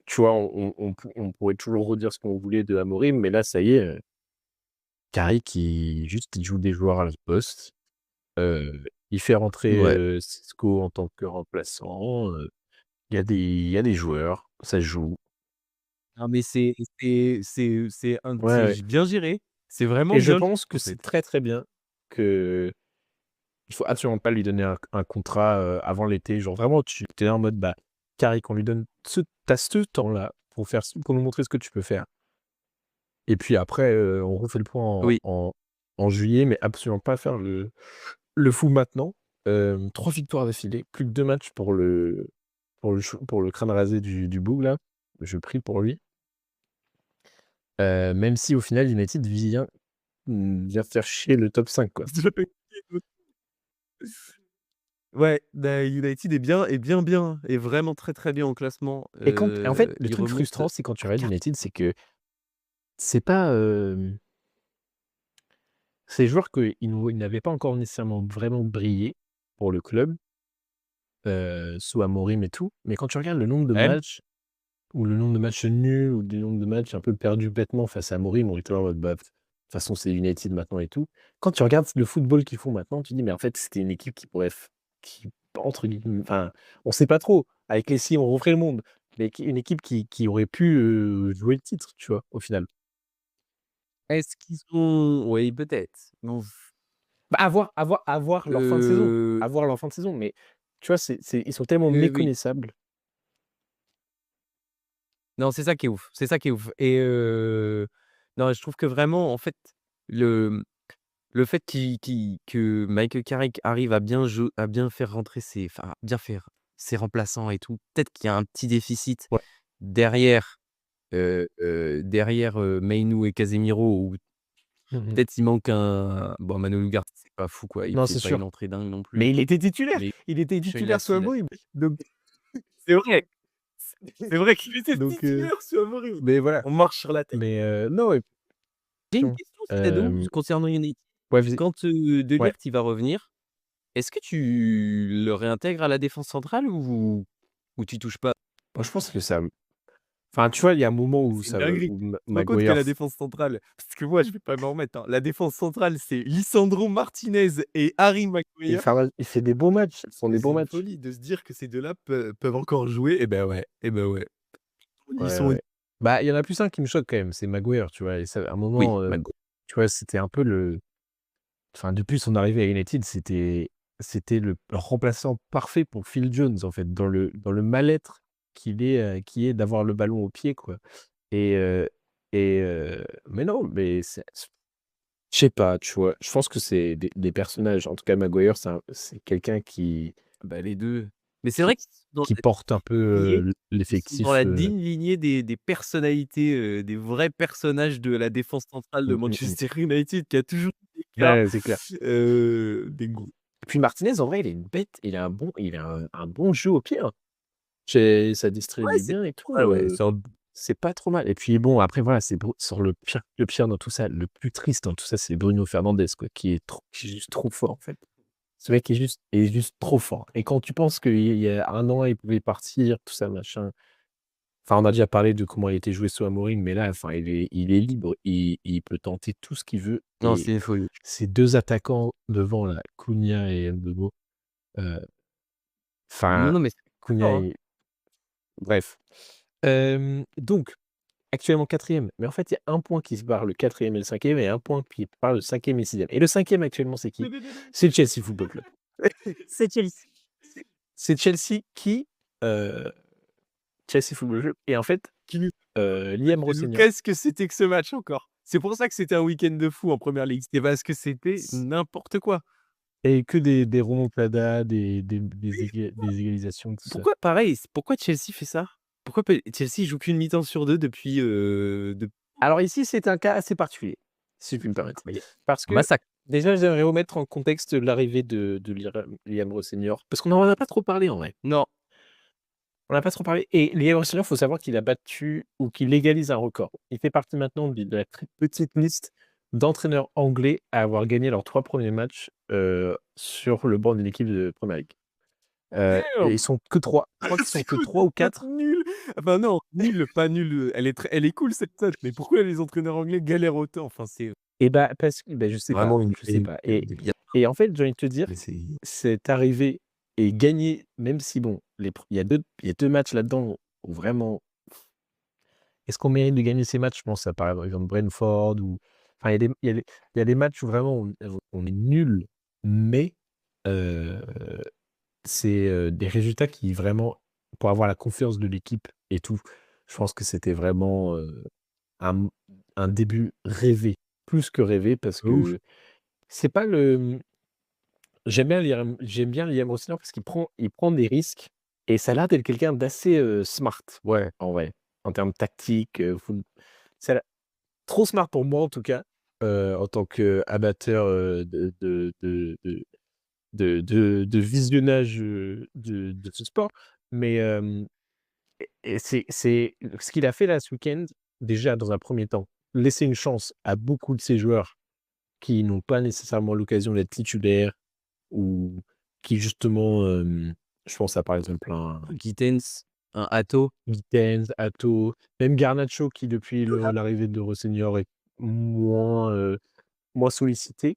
tu vois? On pourrait toujours redire ce qu'on voulait de Amorim, mais là, ça y est, Carrick, il joue des joueurs à leur poste, il fait rentrer,
Ouais.
Sisco en tant que remplaçant, il y a des joueurs, ça joue.
Non mais
Ouais,
c'est
ouais
bien géré. C'est vraiment
et je
bien géré
pense que
en
c'est
fait.
très, très bien que il faut absolument pas lui donner un contrat, avant l'été. Genre vraiment, tu es là en mode, bah, Carrick, on lui donne tu as ce temps-là pour nous montrer ce que tu peux faire et puis après, on refait le point
Oui.
en juillet, mais absolument pas faire le fou maintenant. 3 victoires d'affilée, plus que 2 matchs pour le crâne rasé du boug là. Je prie pour lui. Même si au final United vient faire chier le top 5 quoi.
Ouais, bah, United est vraiment très, très bien au classement.
Et en fait, le
Il
truc
remonte
frustrant, c'est quand tu
à
regardes
4.
United, c'est que c'est pas, c'est des joueurs qu'ils n'avaient pas encore nécessairement vraiment brillé pour le club, sous Amorim et tout. Mais quand tu regardes le nombre de
Ouais.
matchs ou le nombre de matchs nuls ou le nombre de matchs un peu perdus bêtement face à Amorim, on était là en mode: «Bah, de toute façon, c'est United maintenant et tout». Quand tu regardes le football qu'ils font maintenant, tu dis: «Mais en fait, c'était une équipe qui pourrait f qui entre guillemets» enfin, on sait pas trop. Avec les si on referait le monde, mais une équipe qui aurait pu, jouer le titre, tu vois, au final.
Est-ce qu'ils ont oui, peut-être. Non,
Bah, à voir leur fin de saison,
heu,
à voir leur fin de saison, mais tu vois, ils sont tellement
oui.
méconnaissables.
Non, c'est ça qui est ouf, c'est ça qui est ouf et non, je trouve que vraiment, en fait, le le fait que Michael Carrick arrive à bien faire rentrer à bien faire ses remplaçants et tout, peut-être qu'il y a un petit déficit
Ouais.
derrière, Mainoo et Casemiro ou
Mmh mh.
peut-être il manque un bon, Manuel Ugarte, c'est pas fou, quoi, il
Non,
fait
c'est
pas une
sûr.
entrée dingue non plus,
Mais il était titulaire!
mais
Il était titulaire sous
Chouinati là
Amorim, donc
c'est vrai! C'est vrai qu'il était
donc
titulaire sous Amorim!
mais voilà.
On marche sur la tête.
Mais non, ouais,
J'ai une
question.
question, Citadel, concernant United.
Ouais, vas-y.
Quand, De
Ouais.
Ligt il va revenir, est-ce que tu le réintègres à la défense centrale ou tu y touches pas?
Moi, je pense que ça enfin, tu vois, il y a un moment où
C'est une
ça
dinguerie.
où
Tu te rends compte que
Maguire
la défense centrale parce que moi je vais pas m'en remettre, hein. La défense centrale, c'est Lisandro Martinez et Harry Maguire.
il fait des beaux matchs, ce sont
Mais
des
c'est
beaux
une
matchs.
folie de se dire que ces 2 là peuvent encore jouer. Et ben ouais. Ils
Ouais,
sont
ouais. Bah, il y en a plus un qui me choque quand même, c'est Maguire, tu vois? Et ça à un
oui,
moment,
Maguire.
tu vois, c'était un peu le enfin, depuis son arrivée à United, c'était le remplaçant parfait pour Phil Jones, en fait, dans le mal-être qui est d'avoir le ballon au pied, quoi. Et mais non, mais je sais pas, tu vois? Je pense que c'est des personnages. En tout cas, Maguire, c'est quelqu'un
Bah, les 2. Mais c'est
qui
vrai qu'ils sont dans
qui
la
porte un peu,
lignée ils sont dans
l'effectif,
la digne lignée des personnalités, des vrais personnages de la défense centrale de
mmh, mmh mh.
Manchester United qui a toujours eu des cas,
Ouais, c'est clair.
des gros
Et puis Martinez, en vrai, il est une bête. Il a un bon jeu au pied, hein. Ça
ouais,
distribue
c'est
bien et tout,
pas mal, ouais, c'est un
c'est pas trop mal. Et puis bon, après voilà, c'est sur le pire dans tout ça, le plus triste dans tout ça, c'est Bruno Fernandes, quoi, qui est juste trop fort, en fait. Ce mec est juste trop fort. Et quand tu penses qu'il y a 1 an, il pouvait partir, tout ça, machin. Enfin, on a déjà parlé de comment il était joué sous Amorim, mais là, enfin, il est libre. Il peut tenter tout ce qu'il veut.
non,
Et
c'est une folie.
ces 2 attaquants devant là, Cunha et Mbeumo, heu,
Non,
enfin,
non, mais c'est
Cunha,
fort, hein.
bref. Donc actuellement 4e, mais en fait, il y a un point qui sépare le 4e et le 5e et un point qui sépare le 5e et 6e. Et le 5e actuellement, c'est qui? C'est le Chelsea Football Club. C'est Chelsea. C'est Chelsea heu, Chelsea Football Club. Et en fait,
Qui nous
Liam
nous
Rossignol
qu'est-ce que c'était que ce match encore? C'est pour ça que c'était un week-end de fou en première ligue, c'est parce que c'était n'importe quoi.
et que des remontadas, des égalisations, tout ça.
Pourquoi pareil, pourquoi Chelsea fait ça? Pourquoi Chelsea joue qu'une mi-temps sur 2 depuis,
Alors ici, c'est un cas assez particulier, si je puis me permettre.
mais
Parce
un
que
massacre.
déjà, j'aimerais remettre en contexte l'arrivée de Liam Rossignol, parce qu'on n'en a pas trop parlé en vrai.
Non,
On n'a pas trop parlé. Et Liam Rossignol, il faut savoir qu'il a battu ou qu'il légalise un record. Il fait partie maintenant de la très petite liste d'entraîneurs anglais à avoir gagné leurs 3 premiers matchs, sur le banc d'une équipe de Premier League. Et ils
damn!
sont que 3. Je crois qu'ils sont
C'est
que
quoi
3
cette
ou
stat
4.
nulle? Enfin non, nulle, pas nulle, elle est cool cette stat, mais pourquoi les entraîneurs anglais galèrent autant? Enfin, c'est
Et bah, parce que bah, je sais pas,
vraiment une
je sais pas. Et
des biens.
et en fait, j'ai envie de te dire,
Mais c'est
c'est arrivé et gagné, même si bon, il y a deux matchs là-dedans où vraiment, est-ce qu'on mérite de gagner ces matchs? Je pense à par exemple Brentford ou enfin il y a des matchs où vraiment on est nul, mais heu, c'est, des résultats qui vraiment pour avoir la confiance de l'équipe et tout, je pense que c'était vraiment, un un début rêvé, plus que rêvé parce
de ouf.
que c'est pas j'aime bien Liam Rossiner parce qu'il prend des risques et ça a l'air d'être quelqu'un d'assez, smart,
Ouais,
en vrai, en termes tactiques, ça a l'air trop smart pour moi en tout cas, en tant qu'amateur, de visionnage, de ce sport. Mais, et c'est ce qu'il a fait là ce week-end, déjà dans un premier temps, laisser une chance à beaucoup de ces joueurs qui n'ont pas nécessairement l'occasion d'être titulaires ou qui justement, je pense à par exemple un
Gittens, un Hato.
Gittens, Hato, même Garnacho qui depuis l'arrivée de Rossinior est moins sollicité.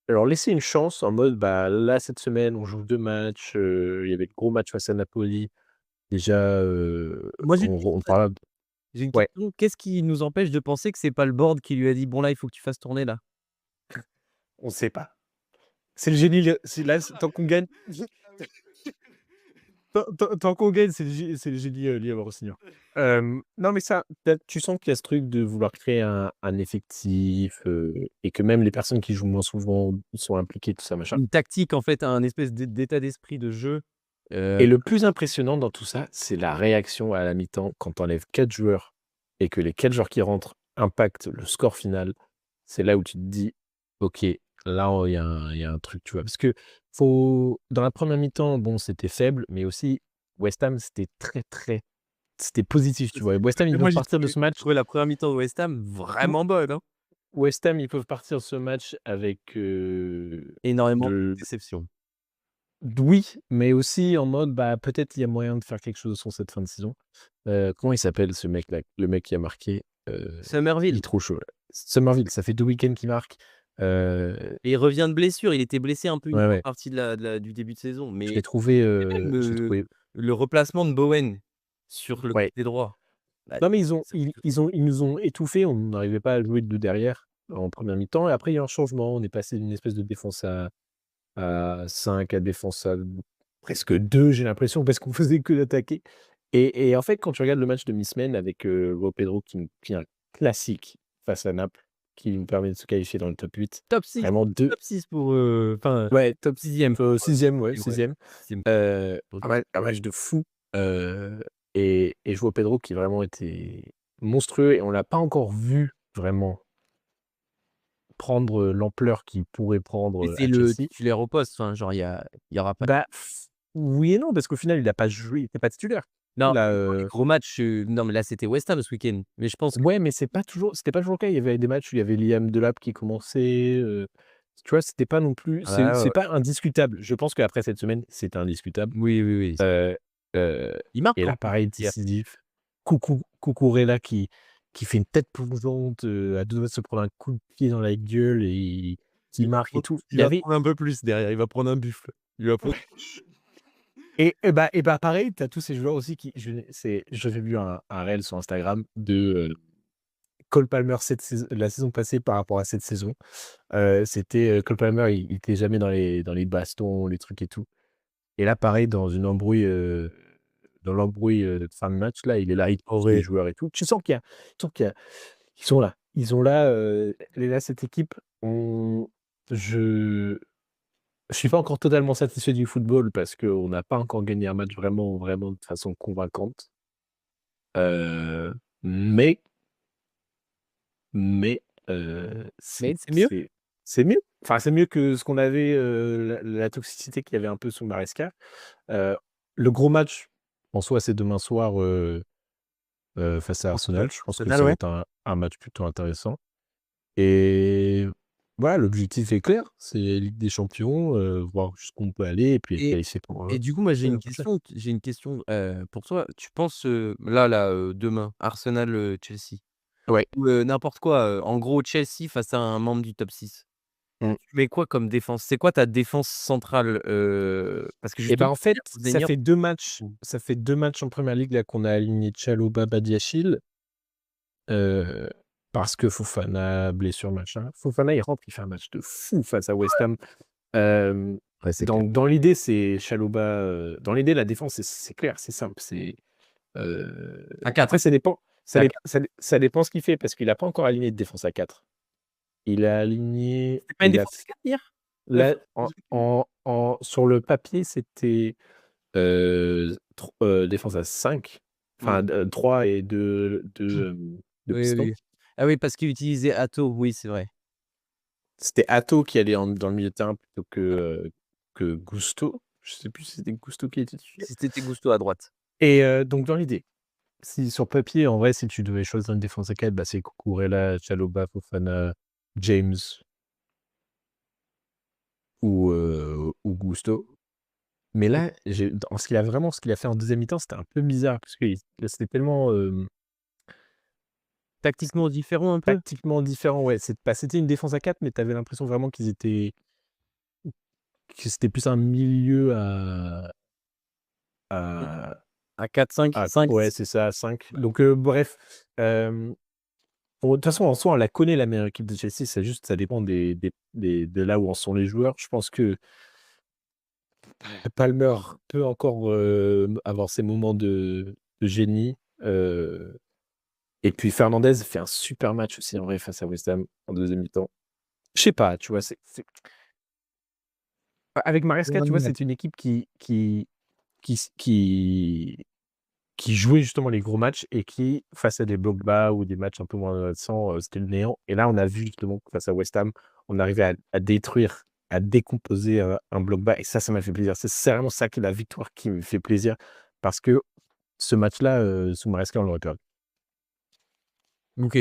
Alors laisser une chance en mode, bah, là cette semaine on joue 2 matchs, il y avait le gros match face à Napoli. Déjà,
Moi j'ai une
on
question
parle
j'ai une
ouais,
question, qu'est-ce qui nous empêche de penser que c'est pas le board qui lui a dit: «Bon là, il faut que tu fasses tourner là»?
on sait pas. C'est le génie, c'est là, tant qu'on gagne tant qu'on gagne, c'est le génie, Liam Rossignol. Non, mais ça, tu sens qu'il y a ce truc de vouloir créer un effectif, et que même les personnes qui jouent moins souvent sont impliquées, tout ça, machin.
Une tactique en fait, un espèce d'état d'esprit de jeu,
Et le plus impressionnant dans tout ça, c'est la réaction à la mi-temps quand tu enlèves 4 joueurs et que les 4 joueurs qui rentrent impactent le score final. C'est là où tu te dis: «OK, là, il y a un truc», tu vois? Parce que dans la première mi-temps, bon, c'était faible, mais aussi West Ham, c'était très, très c'était positif, tu vois? Et West Ham, ils
moi
peuvent partir de ce
j'ai
match
trouvé la première mi-temps de West Ham
ou
vraiment bonne, hein.
West Ham, ils peuvent partir de ce match avec,
Énormément de
de
déception.
oui, mais aussi en mode, bah, peut-être il y a moyen de faire quelque chose sur cette fin de saison. Comment il s'appelle ce mec-là? Le mec qui a marqué, il est
Summerville
trop chaud là. Summerville, ça fait 2 week-ends qu'il marque. Heu,
et il revient de blessure, il était blessé un peu une
ouais,
bonne
ouais,
partie de la du début de saison,
je l'ai
mais
trouvé,
même,
je l'ai trouvé
le replacement de Bowen sur le
ouais.
côté droit, bah,
Non, mais
ça fait quelque chose.
ils nous ont étouffés, on n'arrivait pas à jouer de derrière. en première mi-temps et après il y a un changement. On est passé d'une espèce de défense à 5 à défense à presque 2, j'ai l'impression, parce qu'on faisait que d'attaquer et en fait, quand tu regardes le match de mi-semaine avec, João Pedro qui est un classique face à Naples, qui nous permet de se qualifier dans le top 8.
Top 6,
Vraiment 2
top 6 pour, enfin,
ouais, top
6e.
6e, ouais,
Ouais,
6e.
6e.
Un match de fou, et João Pedro qui vraiment était monstrueux et on l'a pas encore vu vraiment prendre, l'ampleur qu'il pourrait
Mais
prendre,
c'est
à
le
Chelsea.
titulaire au poste, enfin, genre, il y aura pas
Bah, oui et non, parce qu'au final, il a pas joué, il était pas titulaire.
non,
Là,
mais dans les gros matchs, non, mais là, c'était West Ham ce week-end. Mais je pense que
ouais, mais c'était pas toujours le cas. Il y avait des matchs où il y avait Liam Delap qui commençait, tu vois? C'était pas non plus
ah bah, ouais,
c'est
ouais.
pas indiscutable. Je pense qu'après cette semaine, c'est indiscutable.
Oui, oui, oui.
Heu
Il marque
et
en
là,
plus
pareil,
hier.
décisif. Cucurella qui fait une tête plongeante, à 2 doigts de se prendre un coup de pied dans la gueule et qui marque et tout. Il y
Il va
avait
prendre un peu plus derrière, il va prendre un buffle. Il va prendre
et pareil, tu as tous ces joueurs aussi qui j'avais vu un réel sur Instagram de, Cole Palmer la saison passée par rapport à cette saison. C'était, Cole Palmer, il était jamais dans les bastons, les trucs et tout. Et là, pareil, dans l'embrouille, de fin de match, là, il est là, il pousse les
Traoré.
joueurs et tout. Tu sens qu'il y a ils sont là. Ils ont là, et là, cette équipe, je suis pas encore totalement satisfait du football parce qu'on n'a pas encore gagné un match vraiment, vraiment de façon convaincante. Heu, mais Mais,
Mais c'est mieux?
c'est mieux. Enfin, c'est mieux que ce qu'on avait, la toxicité qu'il y avait un peu sous Maresca. Heu, le gros match, en soi, c'est demain soir, face à
Contre
Arsenal. Je pense que
Arsenal,
ça va
ouais.
être un match plutôt intéressant et voilà, l'objectif est clair, c'est Ligue des champions, voir jusqu'où on peut aller et puis être
Et
qualifié pour,
et du coup, moi,
saison prochaine.
j'ai une question, pour toi. Tu penses, là, demain, Arsenal, Chelsea
Ouais.
ou n'importe quoi, en gros, Chelsea face à un membre du top 6.
Mmh.
Tu mets quoi comme défense? C'est quoi ta défense centrale? Parce que
Et ben,
justement,
en fait,
hier, Senior
ça fait 2 matchs en première ligue là qu'on a aligné Tchalobah, Badiachile. Heu, parce que Fofana, blessure, machin. Fofana, il rentre, il fait un match de fou face à West Ham. Hem,
ouais, c'est clair.
dans l'idée, c'est Chalobah, dans l'idée, la défense, c'est clair, c'est simple,
À
après
4.
ça dépend
C'est à 4.
ça dépend ce qu'il fait parce qu'il a pas encore aligné de défense à 4. Il a aligné
C'est pas une
il a
défense
f
à 4 hier?
là,
Ce
en
week-end?
en en sur le papier, c'était, défense à 5,
Mmh.
enfin, 3 et 2, de
Oui,
pistons.
oui. Ah oui, parce qu'il utilisait Atto, oui, c'est vrai.
C'était Atto qui allait dans le milieu de terrain plutôt que Gusto. Je sais plus si c'était Gusto qui était titulaire
C'était Gusto à droite.
et donc dans l'idée, si sur papier, en vrai, si tu devais choisir une défense à 4, bah, c'est Cucurella, Chalobah, Fofana, James ou Gusto. Mais là, dans ce qu'il a fait en deuxième mi-temps, c'était un peu bizarre parce que c'était tellement,
Tactiquement différent un peu?
tactiquement différent. Ouais, c'était une défense à 4, mais tu avais l'impression vraiment que c'était plus un milieu
Mmh.
à
À 4-5,
Ah
5.
ouais, c'est ça, 5. Donc bref, bon, de toute façon, en soi, on la connaît la meilleure équipe de Chelsea, c'est juste ça dépend de là où en sont les joueurs. Je pense que Palmer peut encore, avoir ses moments de génie, et puis Fernandes fait un super match aussi en vrai face à West Ham en deuxième mi-temps. Je sais pas, tu vois? Avec Maresca, tu vois,
Ouais.
c'est une équipe qui s qui jouait justement les gros matchs et qui, face à des blocs bas ou des matchs un peu moins intéressants, c'était le néant. Et là, on a vu justement que face à West Ham, on arrivait à détruire, à décomposer, un bloc bas et ça m'a fait plaisir. C'est vraiment ça que la victoire qui me fait plaisir parce que ce match-là, sous Maresca, on l'aurait perdu.
OK,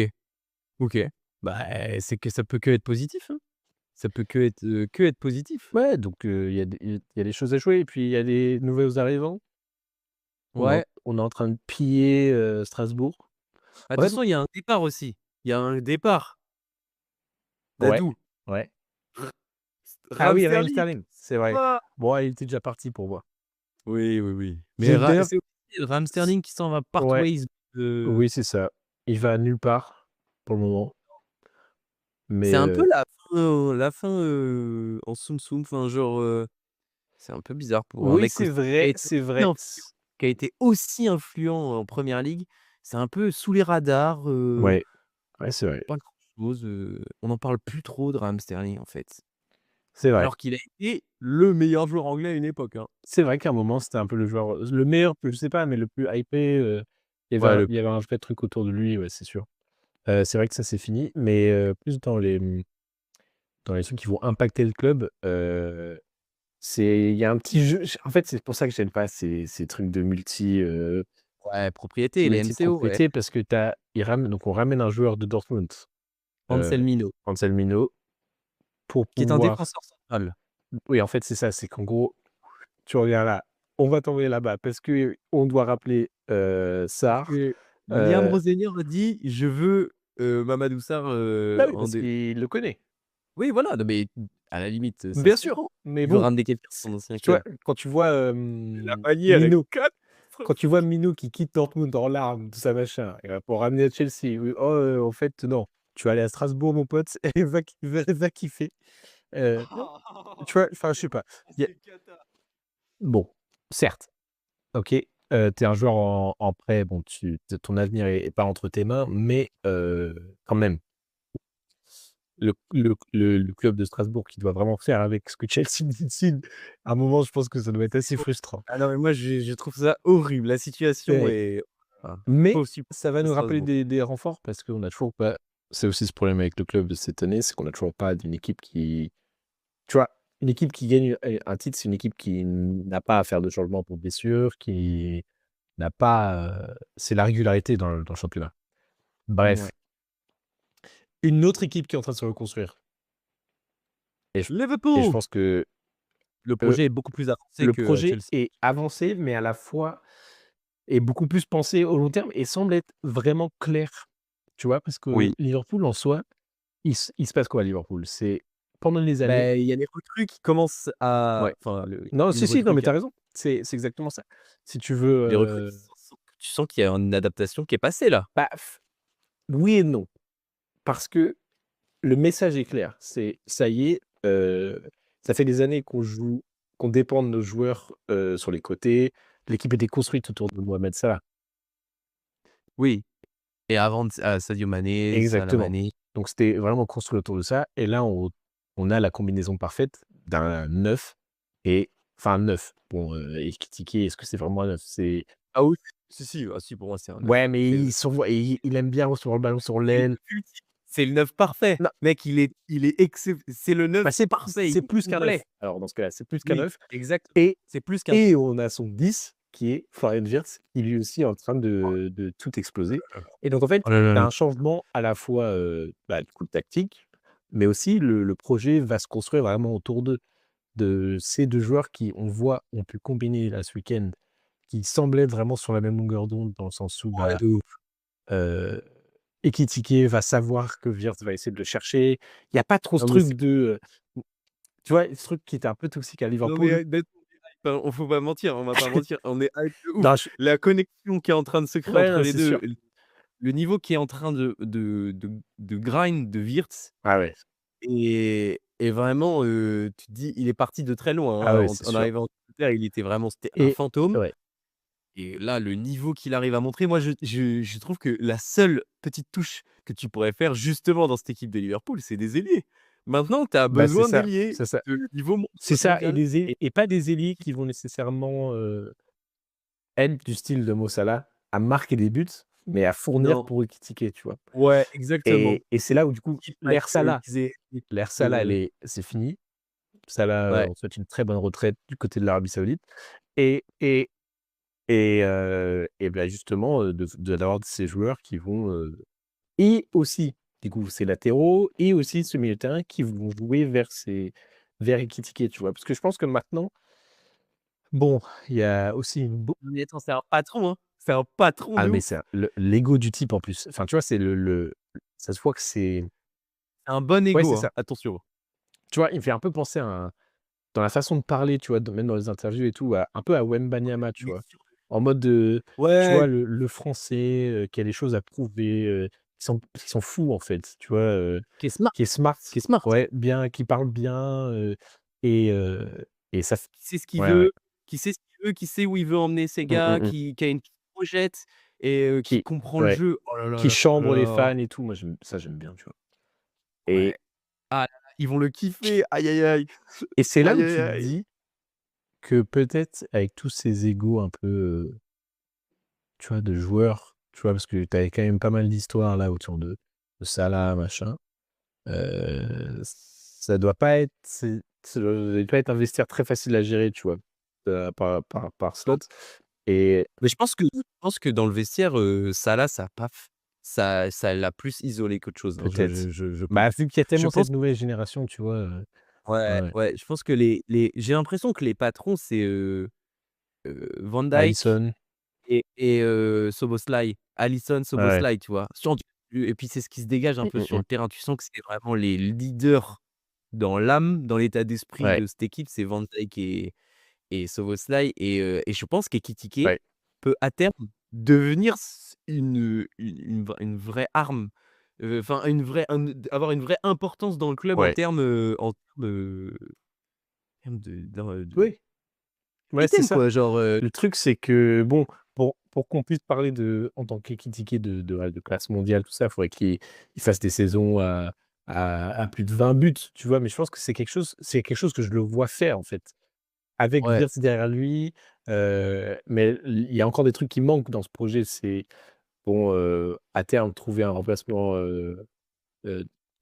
OK. Bah, c'est que ça peut que être positif, hein. Ça peut que être positif.
Ouais, donc il y a des choses à jouer et puis il y a des nouveaux arrivants.
Ouais.
On est en train de piller, Strasbourg. Ouais,
Attention, il y a un départ aussi. Il y a un départ
ouais,
d'Adou.
ouais. Ah
Raheem
oui, Raheem
Sterling.
Sterling, c'est vrai.
Ah!
Bon, il était déjà parti pour moi.
Oui, oui, oui. Mais
J'ai d'ailleurs
C'est aussi Raheem
s
Sterling qui s'en va
ouais.
partways de
Oui, c'est ça. Il va nulle part pour le moment. Mais
C'est un peu la fin en soum-soum, enfin genre, c'est un peu bizarre pour un
oui,
mec
c'est
qui a
vrai,
été
c'est
aussi
vrai.
influent qui a été aussi influent en première ligue. C'est un peu sous les radars,
Ouais, ouais, c'est vrai.
pas grand-chose, on n'en parle plus trop de Raheem Sterling, en fait.
C'est vrai.
Alors qu'il a été le meilleur joueur anglais à une époque, hein.
C'est vrai qu'à un moment, c'était un peu le joueur, le meilleur, je sais pas, mais le plus hypé,
Ouais,
il y avait un vrai truc autour de lui, ouais, c'est sûr. C'est vrai que ça, c'est fini, mais plus dans les trucs qui vont impacter le club, c'est il y a un petit jeu en fait, c'est pour ça que j'aime pas ces trucs de
ouais, propriété, les MCO, ouais.
multi-propriété parce que donc on ramène un joueur de Dortmund, heu,
Anselmino,
Anselmino, pour
qui est un
pouvoir
défenseur central.
oui, en fait, c'est ça, c'est qu'en gros, tu reviens là, on va t'envoyer là-bas parce qu'on doit rappeler, Sarr,
Que Liam
heu
Rosenior a dit: «Je veux, Mamadou Sarr,
bah, oui,
en
parce
dé».
qu'il le connaît.
Oui, voilà, non mais à la limite, ça
Bien
se
sûr,
comprend.
mais
Il veut
bon,
ramener quelqu'un de
c'est
son ancien
tu vois,
club.
quand tu vois,
La manière est
Mino quand tu vois
catastrophique.
Mino qui quitte Dortmund en larmes, tout ça machin, pour ramener à Chelsea, oui: «Oh, en fait, non, tu vas aller à Strasbourg mon pote et va kiffer». Tu vois? Enfin, je sais pas.
Ah,
Il y a
c'est cata.
bon, certes, OK, tu es un joueur en prêt, bon, ton avenir est pas entre tes mains, mais quand même, le club de Strasbourg qui doit vraiment faire avec ce que Chelsea décide, à un moment, je pense que ça doit être
C'est
assez
horrible.
frustrant.
Ah non, mais moi je trouve ça horrible. La situation
Ouais.
est ah,
Mais
pauvre
ça
supporter
va
de
nous rappeler
Strasbourg.
des renforts parce qu'on a toujours pas c'est aussi ce problème avec le club de cette année, c'est qu'on a toujours pas d'une équipe qui tu vois? Une équipe qui gagne, un titre, c'est une équipe qui n'a pas à faire de changement pour blessure, qui n'a pas, c'est la régularité dans le championnat. Bref,
Ouais.
une autre équipe qui est en train de se reconstruire et je
Liverpool!
pense que,
Le
heu,
projet est beaucoup plus avancé
le
que,
projet
Chelsea.
est avancé, mais à la fois est beaucoup plus pensé au long terme et semble être vraiment clair. Tu vois? Parce que
Oui.
Liverpool en soi, il se passe quoi à Liverpool? C'est pendant les années
Beh, il y a les recrues qui commencent à
ouais.
enfin le
Non,
une
si, si, non,
recrue
mais
qui
tu
a
as raison. C'est exactement ça. Si tu veux,
les recrues tu sens qu'il y a une adaptation qui est passée là.
bah, oui et non. Parce que le message est clair. C'est: «Ça y est, ça fait des années qu'on dépend de nos joueurs, sur les côtés. L'équipe était construite autour de Mohamed Salah».
Oui et avant de Sadio Mané, Salah
Exactement.
Mané.
Donc c'était vraiment construit autour de ça et là, on a la combinaison parfaite d'un neuf et enfin neuf. Bon, et critiquer, est-ce que c'est vraiment un neuf? C'est
Ah oui, si, si, ah si pour moi c'est un 9.
ouais, mais
C'est
il s'envoie et il aime bien recevoir le ballon sur
c'est le
l'aile.
9 ultime, c'est le 9 parfait.
Non,
Mec, il est c'est le
bah,
9 parfait, il
c'est
est
plus qu'un
complet.
neuf. Alors dans ce cas-là, c'est plus qu'un
Oui,
neuf
exactement.
et
C'est plus qu'un
on a son 10 qui est Florian Wirtz, qui lui aussi est en train de tout exploser et donc en fait,
oh là là
tu as
là.
un changement à la fois, bah, du coup tactique, mais aussi le projet va se construire vraiment autour de ces 2 joueurs qui, on voit, ont pu combiner là ce week-end, qui semblent être vraiment sur la même longueur d'onde dans le sens où,
Ouais,
bah,
de ouf.
heu, Ekitike va savoir que Wirtz va essayer de le chercher. Il y a pas trop ce
Non mais c'est
truc de, tu vois, ce truc qui était un peu toxique à
non mais,
Liverpool.
d'être enfin, on faut pas mentir, on va pas mentir, on est hype de ouf.
Non,
La connexion qui est en train de se créer
ouais,
entre
non,
les
c'est
2,
sûr.
le niveau qui est en train de grind de Wirtz
Ah ouais,
et vraiment, tu te dis: «Il est parti de très
ah
loin, hein».
ouais,
En
c'est
en
sûr
arrivant en Angleterre, c'était un
et
fantôme
ouais.
et là, le niveau qu'il arrive à montrer, moi je trouve que la seule petite touche que tu pourrais faire justement dans cette équipe de Liverpool, c'est des ailiers. Maintenant, tu as
Bah,
besoin d'ailiers
c'est ça
de niveau
c'est ça et
mondial
pas des ailiers qui vont nécessairement, être du style de Mo Salah, à marquer des buts, mais à fournir
non.
pour Ekitike, tu vois?
Ouais, exactement.
Et c'est là où du coup,
Qui va extérioriser et
l'ère Salah,
heu,
c'est fini. Salah,
ouais.
on souhaite une très bonne retraite du côté de l'Arabie Saoudite et et et bah, justement, d'avoir ces joueurs qui vont, et aussi, du coup, ces latéraux et aussi ce milieu de terrain qui vont jouer vers Ekitike, tu vois? Parce que je pense que maintenant, bon, il y a aussi une beau
Mais attends, c'est un patron, hein. C'est un patron
ah
de
mais
ouf.
c'est l'ego du type en plus. Enfin, tu vois, c'est ça se voit que c'est
C'est un bon
ouais,
ego,
c'est
hein,
ça.
attention.
Tu vois, il me fait un peu penser à un dans la façon de parler, tu vois, même dans les interviews et tout, un peu à Wembanyama, tu
Il est
vois?
sûr de
En mode, tu
ouais,
vois, le français, qui a des choses à prouver, qui sont fous, en fait, tu vois?
Qui est smart,
Qui est smart,
qui est smart.
ouais, bien, qui parle bien, et ça f
Qui sait ce qu'il
ouais, ouais.
veut, qui sait ce qu'il veut, qui sait où il veut emmener ses
Mmh,
gars,
mmh mh.
qui a une projette et qui
Qui
comprend le
Ouais,
jeu. Oh là là
qui
là là
chambre les
là.
fans et tout. Moi, j'aime bien, tu vois?
Ouais.
Et
Ah là là, ils vont le kiffer. Aïe aïe aïe.
c'est là
Aïe
où
aïe
tu te
aïe.
dis que peut-être avec tous ces égos un peu, tu vois, de joueurs, tu vois? Parce que tu avais quand même pas mal d'histoires là autour de Salah, machin. Ça doit pas être ça doit pas être un vestiaire très facile à gérer, tu vois? Par slot, et
Mais je pense que dans le vestiaire, Salah, ça a pas f ça l'a plus isolé qu'autre chose, hein.
peut-être.
Je pense.
Bah, vu qu'il y a
Je
tellement
pense
cette nouvelle génération, tu vois?
ouais,
Ouais.
ouais, je pense que les j'ai l'impression que les patrons, c'est, Van Dijk
Alisson,
et Szoboszlai. Alisson,
ouais.
Szoboszlai, tu vois? Et puis c'est ce qui se dégage un
Mmh,
peu
mmh
sur
mh.
le terrain. Tu sens que c'est vraiment les leaders dans l'âme, dans l'état d'esprit
Ouais,
de cette équipe, c'est Van Dijk et Szoboszlai et je pense qu'Ekitike
ouais,
peut à terme devenir une vraie arme, enfin une vraie avoir une vraie importance dans le club
ouais.
en termes de
Oui, ouais, c'est
capitaine
ça.
quoi, genre,
Le truc, c'est que bon, pour qu'on puisse parler en tant qu'équitiqué ouais, de classe mondiale, tout ça, il faudrait qu'il fasse des saisons à plus de 20 buts, tu vois? Mais je pense que c'est quelque chose que je le vois faire, en fait. Avec
ouais,
Wirtz derrière lui, mais il y a encore des trucs qui manquent dans ce projet. C'est bon, à terme, trouver un remplacement,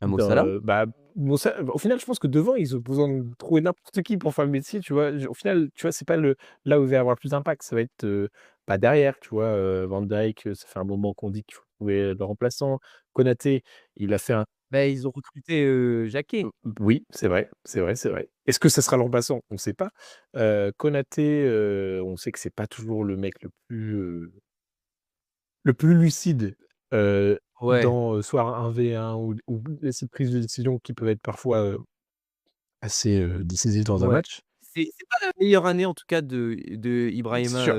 à Mo Salah.
bah, bon ça au final, je pense que devant, ils ont besoin de trouver n'importe qui pour faire le métier, tu vois? Au final, tu vois, c'est pas là où il va y avoir le plus d'impact, ça va être, bah, derrière, tu vois? Van Dijk, ça fait un moment qu'on dit qu'il faut trouver le remplaçant. Konaté, il a fait un
Bah, ils ont recruté, Jacquet.
oui, c'est vrai, c'est vrai, c'est vrai. Est-ce que ça sera le remplaçant? On ne sait pas. Konaté, on sait que c'est pas toujours le mec le plus lucide,
Ouais,
dans, soit un V1 ou ces prises de décision qui peuvent être parfois, assez, décisives dans un
ouais.
match.
C'est pas la meilleure année en tout cas de
C'est
Ibrahima,
sûr.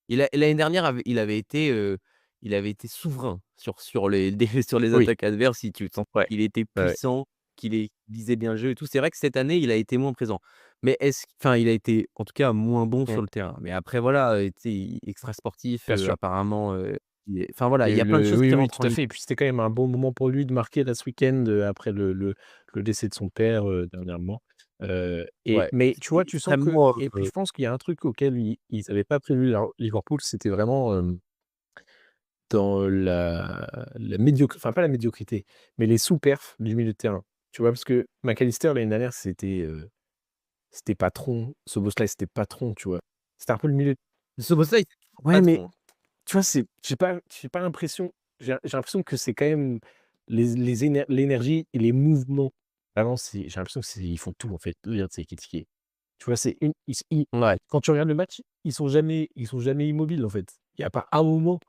l'année dernière il avait été souverain sur les sur les
Oui,
attaques adverses. Si tu sentais
ouais,
qu'il était
ouais, ouais.
puissant, qu'il lisait bien le jeu et tout. C'est vrai que cette année, il a été moins présent. Mais enfin, il a été en tout cas moins bon
Mmh,
sur le terrain. Mais après voilà, tu sais, extra sportif,
bien sûr.
apparemment, enfin voilà, il y a plein de
Le
choses
Oui,
qui
oui,
rentrent
tout
en
à
ligne.
fait, et puis c'était quand même un bon moment pour lui de marquer là ce week-end, après le décès de son père, dernièrement.
Ouais,
Mais tu
c'était
vois, tu sens que
extrêmement,
et puis je pense qu'il y a un truc auquel ils avaient pas prévu Liverpool, c'était vraiment, dans la médiocrité, enfin pas la médiocrité, mais les sous-perfs du milieu de terrain. Tu vois? Parce que McAllister l'année dernière, c'était patron, Szoboszlai c'était patron, tu vois? C'était un peu le milieu.
Szoboszlai, c'est toujours
Ouais, mais
patron.
tu vois, j'ai pas l'impression, j'ai l'impression que c'est quand même l'énergie et les mouvements. Vraiment, j'ai l'impression que ils font tout en fait, c'est critiqué. Tu vois? C'est une ils s ils
Ouais.
Quand tu regardes le match, ils sont jamais immobiles en fait. Il y a pas un moment,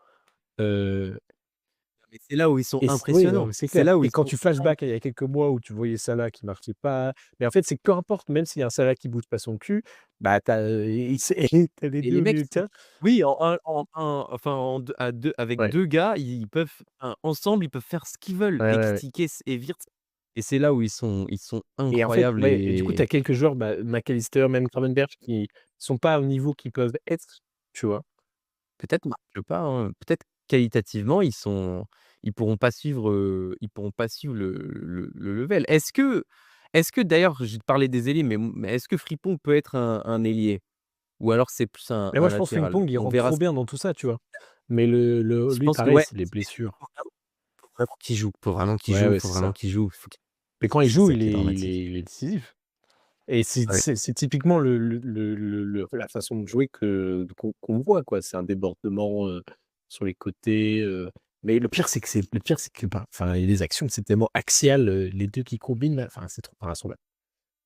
heu
Mais c'est là où ils sont
et oui, non,
impressionnants.
mais c'est
C'est
clair,
là où
et
ils
quand
sont
tu flashback à il y a quelques mois où tu voyais Salah qui marchait pas, mais en fait, c'est que peu importe, même s'il y a un Salah qui bouge pas son cul, bah, tu les
et
2
les
au
mecs,
milieu de terrain.
oui, enfin en 2 à 2 avec
Ouais,
2 gars, ils peuvent ensemble, ils peuvent faire ce qu'ils veulent.
ouais, ouais, ouais.
Ekitike et Wirtz et c'est là où ils sont
Et en fait,
incroyables
ouais, et du coup, tu as
et
quelques joueurs, bah, McAllister, même Gravenberch, qui sont pas au niveau qu'ils peuvent être, tu vois?
peut-être marquent pas, hein, peut-être qualitativement, ils pourront pas suivre le level. Est-ce que d'ailleurs, je vais te parler des ailiers, mais est-ce que Frimpong peut être un ailier? Ou alors c'est plus
Mais moi,
un
je pense que
latéral?
Frimpong, il
On
rentre
verra
trop
ça.
bien dans tout ça, tu vois? Mais
Je
lui,
pense que
pareil,
ouais,
c'est les blessures.
faut vraiment qu'il joue, faut vraiment qu'il
Ouais,
joue,
ouais,
faut
c'est
vraiment
ça.
qu'il joue, faut qu'il
Mais quand il
c'est
joue,
ça
il
qui est
est il est
dramatique.
il est décisif, et c'est
Ouais.
c'est c'est typiquement la façon de jouer qu'on voit, quoi. C'est un débordement, sur les côtés, mais le pire, c'est que, bah, enfin, il y a des actions, c'est tellement axial, les 2 qui combinent là, enfin, c'est trop invraisemblable.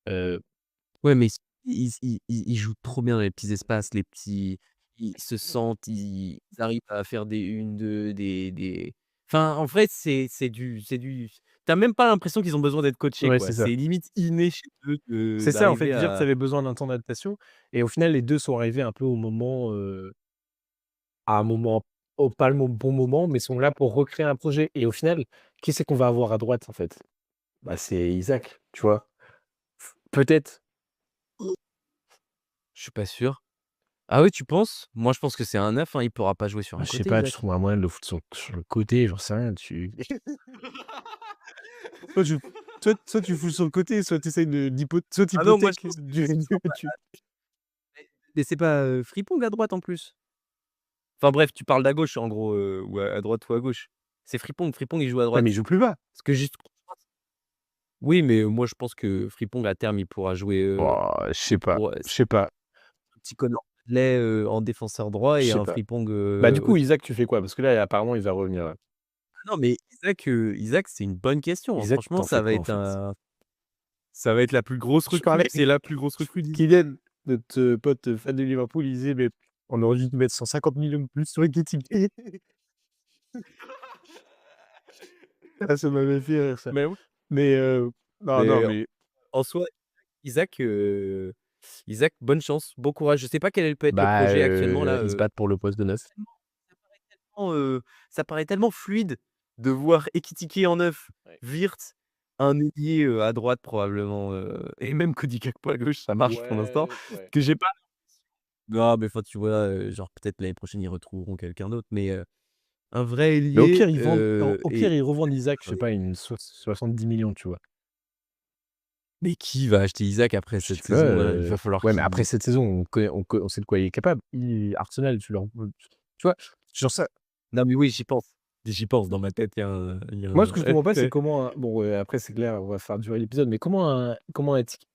Heu,
Ouais, mais ils jouent trop bien dans les petits espaces, les petits ils se sentent, ils arrivent à faire des 1-2, des enfin, en fait, c'est du tu as même pas l'impression qu'ils ont besoin d'être coachés,
ouais,
quoi.
c'est ça.
C'est limite inné chez eux de
C'est ça, en fait,
d'arriver
dire tu
à
avais besoin d'un temps d'adaptation, et au final, les 2 sont arrivés un peu au moment, à un moment au pas le bon moment, mais sont là pour recréer un projet. Et au final, qui c'est qu'on va avoir à droite, en fait? Bah, c'est Isaac, tu vois? Peut-être.
Je suis pas sûr. Ah oui, tu penses? Moi, je pense que c'est un 9, hein, il pourra pas jouer sur
Ah,
un
je sais
côté,
pas, tu
Isaac.
trouves un moyen de le foutre sur le côté, j'en sais rien, tu soit tu soit tu fous sur le côté, soit tu essayes soit tu
Ah non, moi je
hypothèques
pense
du tu
mais c'est pas, Frimpong à droite en plus? Enfin bref, tu parles d'à gauche en gros, ou à droite ou à gauche. C'est Frimpong, Frimpong il joue à
ouais, mais
droite.
il joue plus bas.
Parce que juste oui, mais moi je pense que Frimpong à terme il pourra jouer,
Bah, je sais
il
pas,
pourra
je sais pas,
un petit Conor Bradley, en défenseur droit
je
et
sais
un
pas.
Frimpong,
Bah, du coup,
au
Isaac, tu fais quoi? Parce que là, apparemment, il va revenir là.
non mais Isaac c'est une bonne question, hein.
Isaac,
Franchement
t'en fais quoi, en fait?
ça va être la plus grosse
Je
recrue,
parlais
c'est la plus grosse recrue
Kylian, notre, pote, fan de Liverpool, il disait: «Mais on aurait dû mettre 150 millions de plus sur Ekitike». Ah, ça m'avait fait rire ça.
mais oui,
Mais, non, non,
mais
mais
en soi, Isaac, Isaac, bonne chance, bon courage. Je sais pas quel peut être le
bah,
projet actuellement là,
ils se battent pour le poste de 9.
tellement, ça paraît tellement fluide de voir Ekitike en neuf,
Ouais.
Wirtz, un ailier, à droite probablement, et même Cody Gakpo à gauche, ça marche pour l'instant,
Ouais, ouais.
que j'ai pas non, mais enfin, tu vois, genre peut-être l'année prochaine ils retrouveront quelqu'un d'autre, mais un vrai
Mais au
ailier,
pire, ils vendent au pire,
et
ils revendent Isaac, je
j'en
sais
ai
pas, une 70 millions, tu vois?
mais qui va acheter Isaac après
Je
cette
sais pas,
saison, là? Il va falloir
ouais, mais après
qu'il
cette saison, on sait de quoi il est capable. Arsenal, tu vois? Genre ça
non, mais oui, j'y pense dans ma tête,
moi, ce que je comprends pas, c'est comment bon, après, c'est clair, on va faire durer l'épisode, mais comment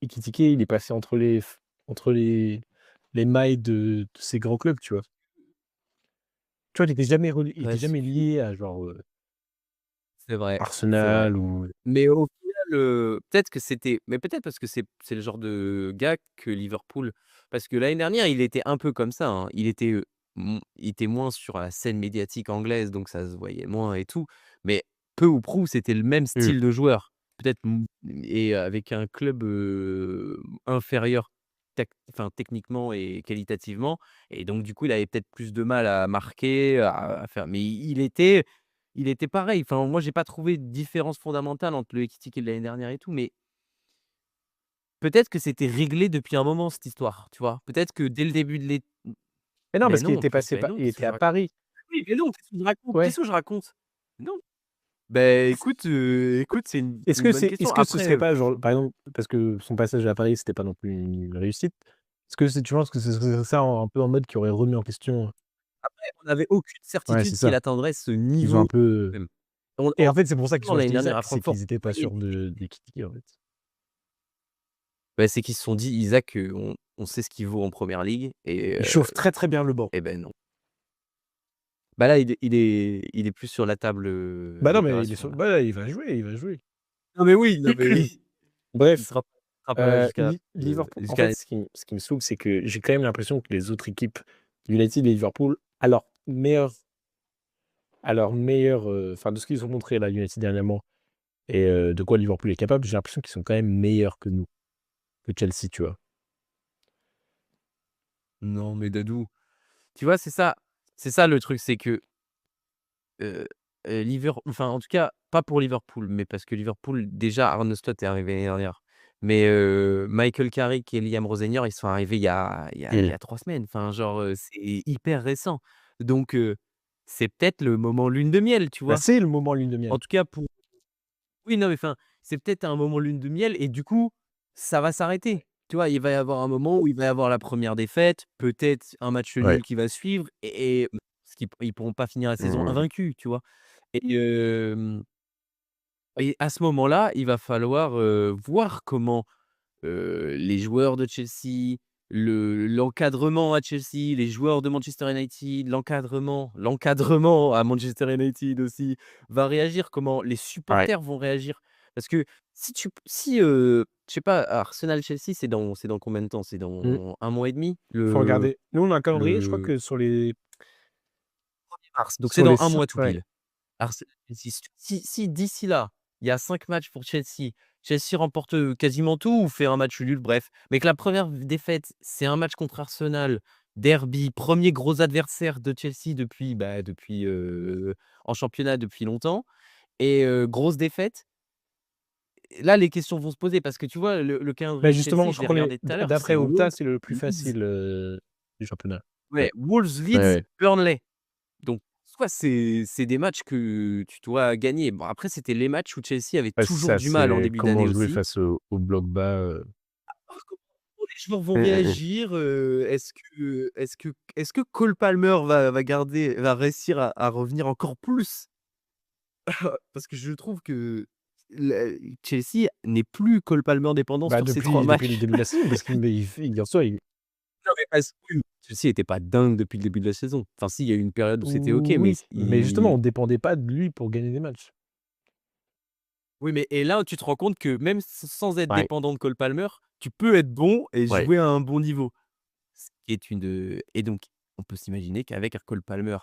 Ekitike, il est passé entre les mailles de ces grands clubs, tu vois? Tu vois, il était
parce
jamais lié à genre,
c'est vrai, c'est vrai.
Arsenal ou
Mais au final, peut-être que c'était mais peut-être parce que c'est le genre de gars que Liverpool parce que l'année dernière, il était un peu comme ça, hein. Il était moins sur la scène médiatique anglaise, donc ça se voyait moins et tout, mais peu ou prou, c'était le même
mmh,
style de joueur. Peut-être et avec un club, inférieur techniquement et qualitativement et donc du coup, il avait peut-être plus de mal à marquer, à faire mais il était pareil. Enfin, moi, j'ai pas trouvé de différence fondamentale entre le Ekitike de l'année dernière et tout, mais peut-être que c'était réglé depuis un moment cette histoire, tu vois? Peut-être que dès le début de
mais non,
mais
parce qu'il
non,
était passé
mais
par
non,
il
qu'est-ce que
était
je
à
raconte?
Paris.
Oui, mais non, qu'est-ce que je raconte?
Ouais.
Qu'est-ce que je raconte? Non. Beh, écoute, c'est
Est-ce
une
que
bonne question.
ce
Après,
serait pas genre, par exemple, parce que son passage à Paris, c'était pas non plus une réussite. Est-ce que tu penses que ce serait ça un peu en mode qui aurait remis en question
on n'avait aucune
ouais, c'est
certitude qu'il
ça.
atteindrait ce
Ils ont un
niveau
peu
même.
et en fait, c'est pour ça qu'ils ont
L'année
acheté
dernière
Isaac,
à
c'est
Francfort,
qu'ils étaient
on
pas
voyait
sûrs d'Ekitike, en fait.
bah, c'est qu'ils se sont dit: «Isaac, on sait ce qu'il vaut en première ligue»
Il chauffe très, très bien le banc.
et ben non. Bah, là, il est plus sur la table,
Bah, non, mais il est
d'opération,
sur
là.
bah, là, il va jouer, il va jouer.
Non, mais oui, non, mais oui. Il
Bref,
sera pas là jusqu'à,
Liverpool en
jusqu'à
fait,
l'année
ce qui me saoule, c'est que j'ai quand même l'impression que les autres équipes, United et Liverpool, à leur meilleur, enfin, de ce qu'ils ont montré là, United dernièrement et de quoi Liverpool est capable, j'ai l'impression qu'ils sont quand même meilleurs que nous, que Chelsea, tu vois?
non, mais Dadou, tu vois, c'est ça le truc, c'est que, heu enfin, en tout cas, pas pour Liverpool, mais parce que Liverpool, déjà, Arne Slot est arrivé l'année dernière. Mais, Michael Carrick et Liam Rosenior, ils sont arrivés il y a 3 semaines. Enfin, genre, c'est hyper récent. Donc, c'est peut-être le moment lune de miel, tu
Bah,
vois?
c'est le moment lune de miel.
En tout cas pour oui, non, mais enfin, c'est peut-être un moment lune de miel et du coup, ça va s'arrêter. Tu vois? Il va y avoir un moment où il va y avoir la première défaite, peut-être un match
Ouais.
nul qui va suivre et parce qu'ils ils pourront pas finir la saison
Mmh.
invaincus, tu vois? Et à ce moment-là, il va falloir, voir comment, les joueurs de Chelsea, l'encadrement à Chelsea, les joueurs de Manchester United, l'encadrement à Manchester United aussi, va réagir, comment les
Ouais.
supporters vont réagir. Parce que si, je sais pas, Arsenal-Chelsea, c'est dans combien de temps? C'est
Mmh.
dans un mois et demi?
Faut regarder. Nous, on a un calendrier, je crois
Le
que
mars, donc c'est
sur les
dans un
5
mois tout
ouais.
pile. Si d'ici là, il y a 5 matchs pour Chelsea, Chelsea remporte, quasiment tout ou fait un match nul, bref, mais que la première défaite, c'est un match contre Arsenal derby, premier gros adversaire de Chelsea depuis, en championnat depuis longtemps et grosse défaite. Et là, les questions vont se poser parce que tu vois, le
Bah,
calendrier de Chelsea,
justement, je
je l'ai
crois
regardé tout à l'heure, c'est
d'après Opta,
Wolves,
c'est le plus
Leeds,
facile, du championnat.
ouais,
Ouais.
Wolves,
Ouais,
Leeds,
ouais.
Burnley. Donc soit c'est des matchs que tu dois gagner. Bon, après, c'était les matchs où Chelsea avait
Ouais, c'est
toujours
ça,
du mal en
c'est
début
comment
d'année
jouer
aussi.
face au bloc bas,
Alors, comment les joueurs vont
mmh.
réagir? Est-ce que Cole Palmer va réussir à revenir encore plus? Parce que je trouve que la Chelsea n'est plus Cole Palmer dépendant
Bah,
sur ces 3
depuis le
matchs.
début de la saison parce qu'il mais il en soi, il
Non, mais parce que Chelsea était pas dingue depuis le début de la saison. Enfin si, il y a eu une période où c'était OK, mais
oui, mais justement,
il
on dépendait pas de lui pour gagner des matchs.
oui, mais et là, tu te rends compte que même sans être
Ouais,
dépendant de Cole Palmer, tu peux être bon et
ouais.
jouer à un bon niveau. Ce qui est et donc on peut s'imaginer qu'avec un Cole Palmer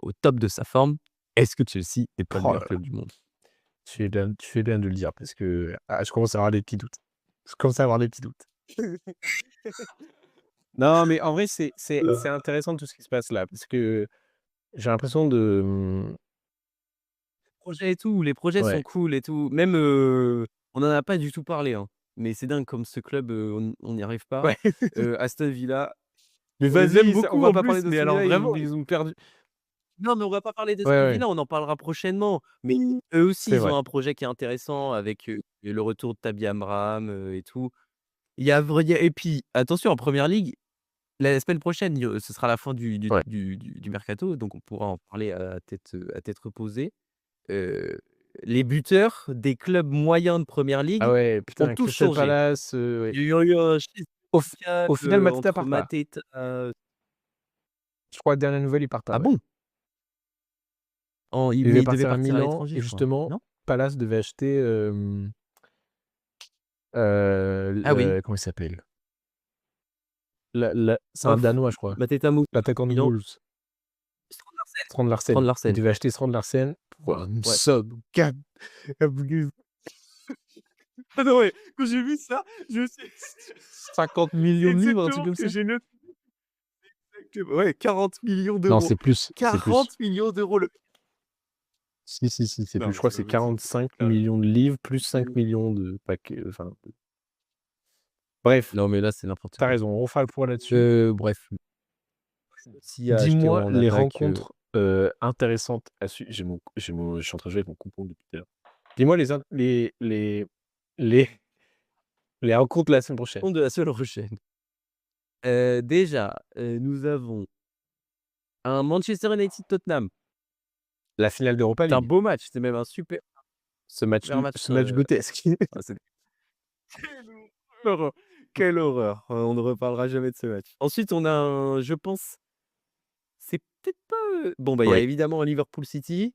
au top de sa forme, est-ce que Chelsea n'est pas le
Oh là
meilleur
là,
club du monde?
tu fais bien de le dire parce que, je commence à avoir des petits doutes. Je commence à avoir des petits doutes. Non, mais en vrai, c'est intéressant tout ce qui se passe là parce que j'ai l'impression de,
Projets et tout, les projets sont
ouais,
cool et tout. Même, on en a pas du tout parlé, hein, mais c'est dingue comme ce club, on n'y arrive pas.
ouais.
Aston Villa,
Mais
on les aime
vas-y, ça on
beaucoup
va
en
pas parler
plus,
de
mais
celui
alors
là,
vraiment
ils ont perdu.
non, mais on va pas parler
Ouais,
d'Aston
ouais,
Villa, on en parlera prochainement. Mais eux aussi,
c'est
ils ont
vrai.
un projet qui est intéressant avec, le retour de Tammy Abraham, et tout. Il y a et puis attention en première ligue, la semaine prochaine, ce sera la fin
Ouais.
du mercato, donc on pourra en parler à tête reposée. Heu, les buteurs des clubs moyens de première
Ah
ligue
ouais,
ont
putain,
tous
Crystal
changé.
Palace, ouais.
Il y a eu un schisme
Au f
social,
au final, Mateta
entre
part pas.
Mateta
Je crois, dernière nouvelle, il part pas,
ah
ouais.
bon?
Il devait
Mais il devait
partir à
partir à
Milan
l'étranger,
et
je crois,
justement,
non?
Palace devait acheter,
Ah oui,
comment il s'appelle? La c'est un
Off,
Danois, je crois,
Mateta Moussa,
l'attaquant de
Milan,
Wolves,
Strand Larsen.
Strand Larsen.
Strand
Il
Larsen,
devait acheter Strand Larsen pour une
ouais.
somme
Ah non, ouais, quand j'ai vu ça, je sais
50
c'est
millions de livres, un truc
exactement
comme
ce que
ça?
j'ai noté, exactement, ouais, 40 millions
Non,
d'euros.
c'est plus, c'est plus.
40 millions d'euros le
Si, c'est
non,
plus. Je
mais
crois
c'est
que
pas
c'est
possible.
45
Ah ouais.
millions de livres plus 5 millions de paquets, enfin, bref,
Non, mais là, c'est n'importe
tu as
quoi.
raison, on refera le point là-dessus.
Bref, s'il a acheté
Dis-moi
en
les
attaque,
rencontres, intéressantes à suivre. Je suis en train de jouer avec mon compagnon depuis tout à l'heure. Dis-moi les les rencontres de la semaine prochaine.
de la semaine prochaine. Déjà, nous avons un Manchester United-Tottenham.
La finale d'Europa
C'est un
League.
beau match, c'est même un super super match,
Ce match grotesque.
ah c'est quelle horreur! Quelle horreur! On ne reparlera jamais de ce match. Ensuite, on a un je pense, c'est peut-être pas, bon, bah, il y a
Oui,
évidemment Liverpool City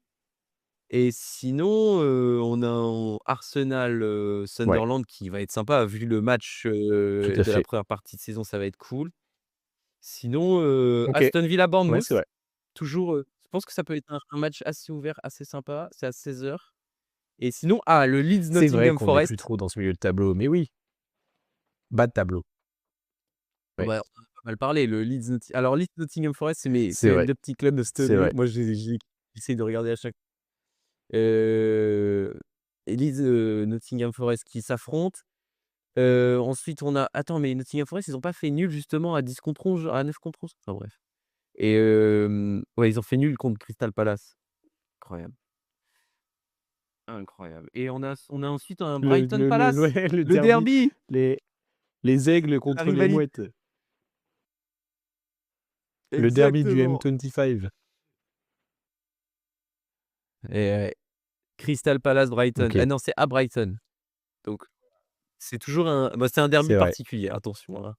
et sinon, on a un Arsenal,
ouais,
Sunderland qui va être sympa vu le match,
tout à
de la
fait.
première partie de saison, ça va être cool. Sinon,
OK.
Aston
Ouais, c'est
Villa-Bournemouth,
vrai.
toujours, je pense que ça peut être un match assez ouvert, assez sympa. C'est à 16h et sinon, le
C'est vrai
Leeds-Nottingham
qu'on n'est plus
Forest.
trop dans ce milieu de tableau, mais oui, bas de tableau.
Bon,
Ouais,
bah, on en a pas mal parlé, le Leeds-Nottingham Forest,
c'est
c'est mes
vrai,
2 petits clubs de cette
c'est
année.
vrai.
Moi, j'essaie de regarder à chaque heu et Leeds, Nottingham Forest qui s'affrontent. Ensuite, on a attends, mais Nottingham Forest, ils ont pas fait nul justement à 10 contre 11, à 9 contre 11? Enfin bref et ouais, ils ont fait nul contre Crystal Palace. Incroyable, incroyable et on a ensuite un Brighton Palace,
Ouais, le
le
derby,
derby,
les les aigles
la
contre les
rivalité
mouettes. Le derby du
exactement
M25.
et ouais, Crystal Palace Brighton. Ah
OK,
non, c'est à Brighton, donc c'est toujours c'est un derby
c'est vrai.
particulier, attention, hein.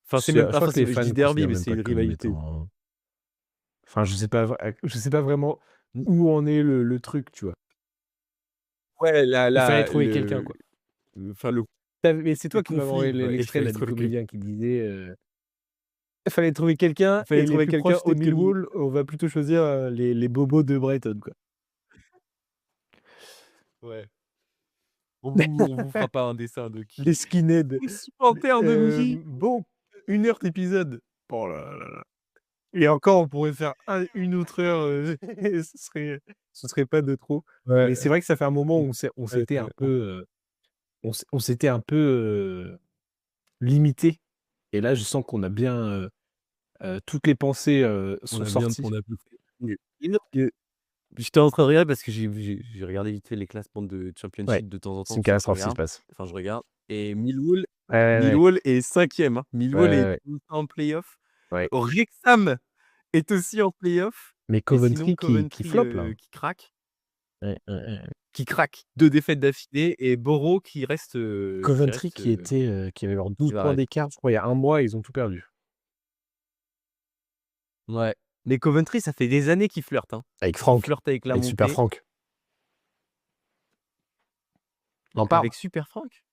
Enfin, c'est même
Je
pas
crois
enfin,
que les
je
fans
dis
ne
derby,
considèrent
mais
même
c'est
pas
une
comme
rivalité.
étant enfin, je sais pas vraiment où en est le truc, tu vois?
Ouais,
Il fallait trouver quelqu'un, quoi.
enfin le
Mais c'est
le
toi qui m'avais
conflit,
envoyé
ouais, il
l'extrait
fallait
là du
trouver quel
comédien qui disait, il fallait trouver quelqu'un
il fallait
et les
trouver
plus
quelqu'un
proches c'était
autre que
Millwall, on va plutôt choisir, les bobos de Brighton, quoi.
ouais. On vous fera pas un dessin de qui
Les skinheads.
les supporters de qui
Bon.
1 heure d'épisode.
Oh là là là.
Et encore, on pourrait faire une autre heure, et ce serait pas de trop.
Ouais.
Mais c'est vrai que ça fait un moment où on
Ouais,
s'était un peu, on s'était un peu, limité. Et là, je sens qu'on a bien, toutes les pensées, sont sorties.
On a bien fait.
Et donc, j'étais en train de regarder parce que j'ai regardé vite fait les classements de
Ouais,
championship de temps en
c'est
temps,
une
tu sais, je
catastrophe ce qui se
regarde.
passe.
Enfin, je regarde et Millwall
Ouais, ouais, ouais.
Millwall est 5e, hein.
Ouais,
Millwall est
ouais, ouais.
en play-off.
Ouais.
Wrexham est aussi en play-off.
Mais
Et sinon
Coventry qui
Coventry,
floppe là.
qui craque.
Ouais, ouais, ouais.
Qui craque. 2 défaites d'affilée et Borough qui reste,
Coventry qui avait genre 12
qui va
points
rester.
d'écart, je crois, il y a 1 mois, ils ont tout perdu.
Ouais. Mais Coventry, ça fait des années qu'ils flirtent, hein.
Avec
Ils
Franck,
flirtent avec la
avec Super
montée.
Franck. Lampard.
Avec Super Franck?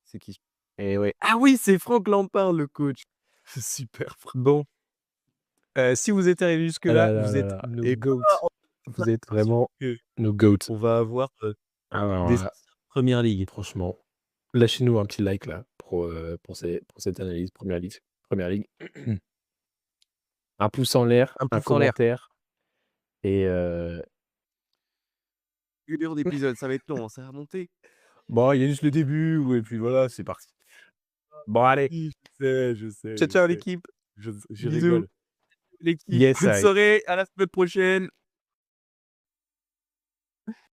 C'est qui?
Et ouais.
Ah oui, c'est Frank Lampard, le coach. Super Franck. Bon, si vous êtes arrivés
Ah
jusque-là,
là là
vous
là
êtes
là, nos
et
GOAT. Vous êtes
sûr
vraiment
que
nos GOAT.
on va avoir,
Alors
des
là,
première ligue.
franchement, lâchez-nous un petit like là pour cette analyse première ligue. Un pouce en l'air,
Un
un
pouce en l'air.
commentaire et
1 heure d'épisode, ça va être long, hein, ça va monter.
bon, il y a juste le début et puis voilà, c'est parti. Bon allez,
Oui, je sais,
ciao,
je
ciao
sais.
l'équipe.
Je
Bisous.
rigole. L'équipe,
Yes,
bonne
I.
soirée, à la semaine prochaine.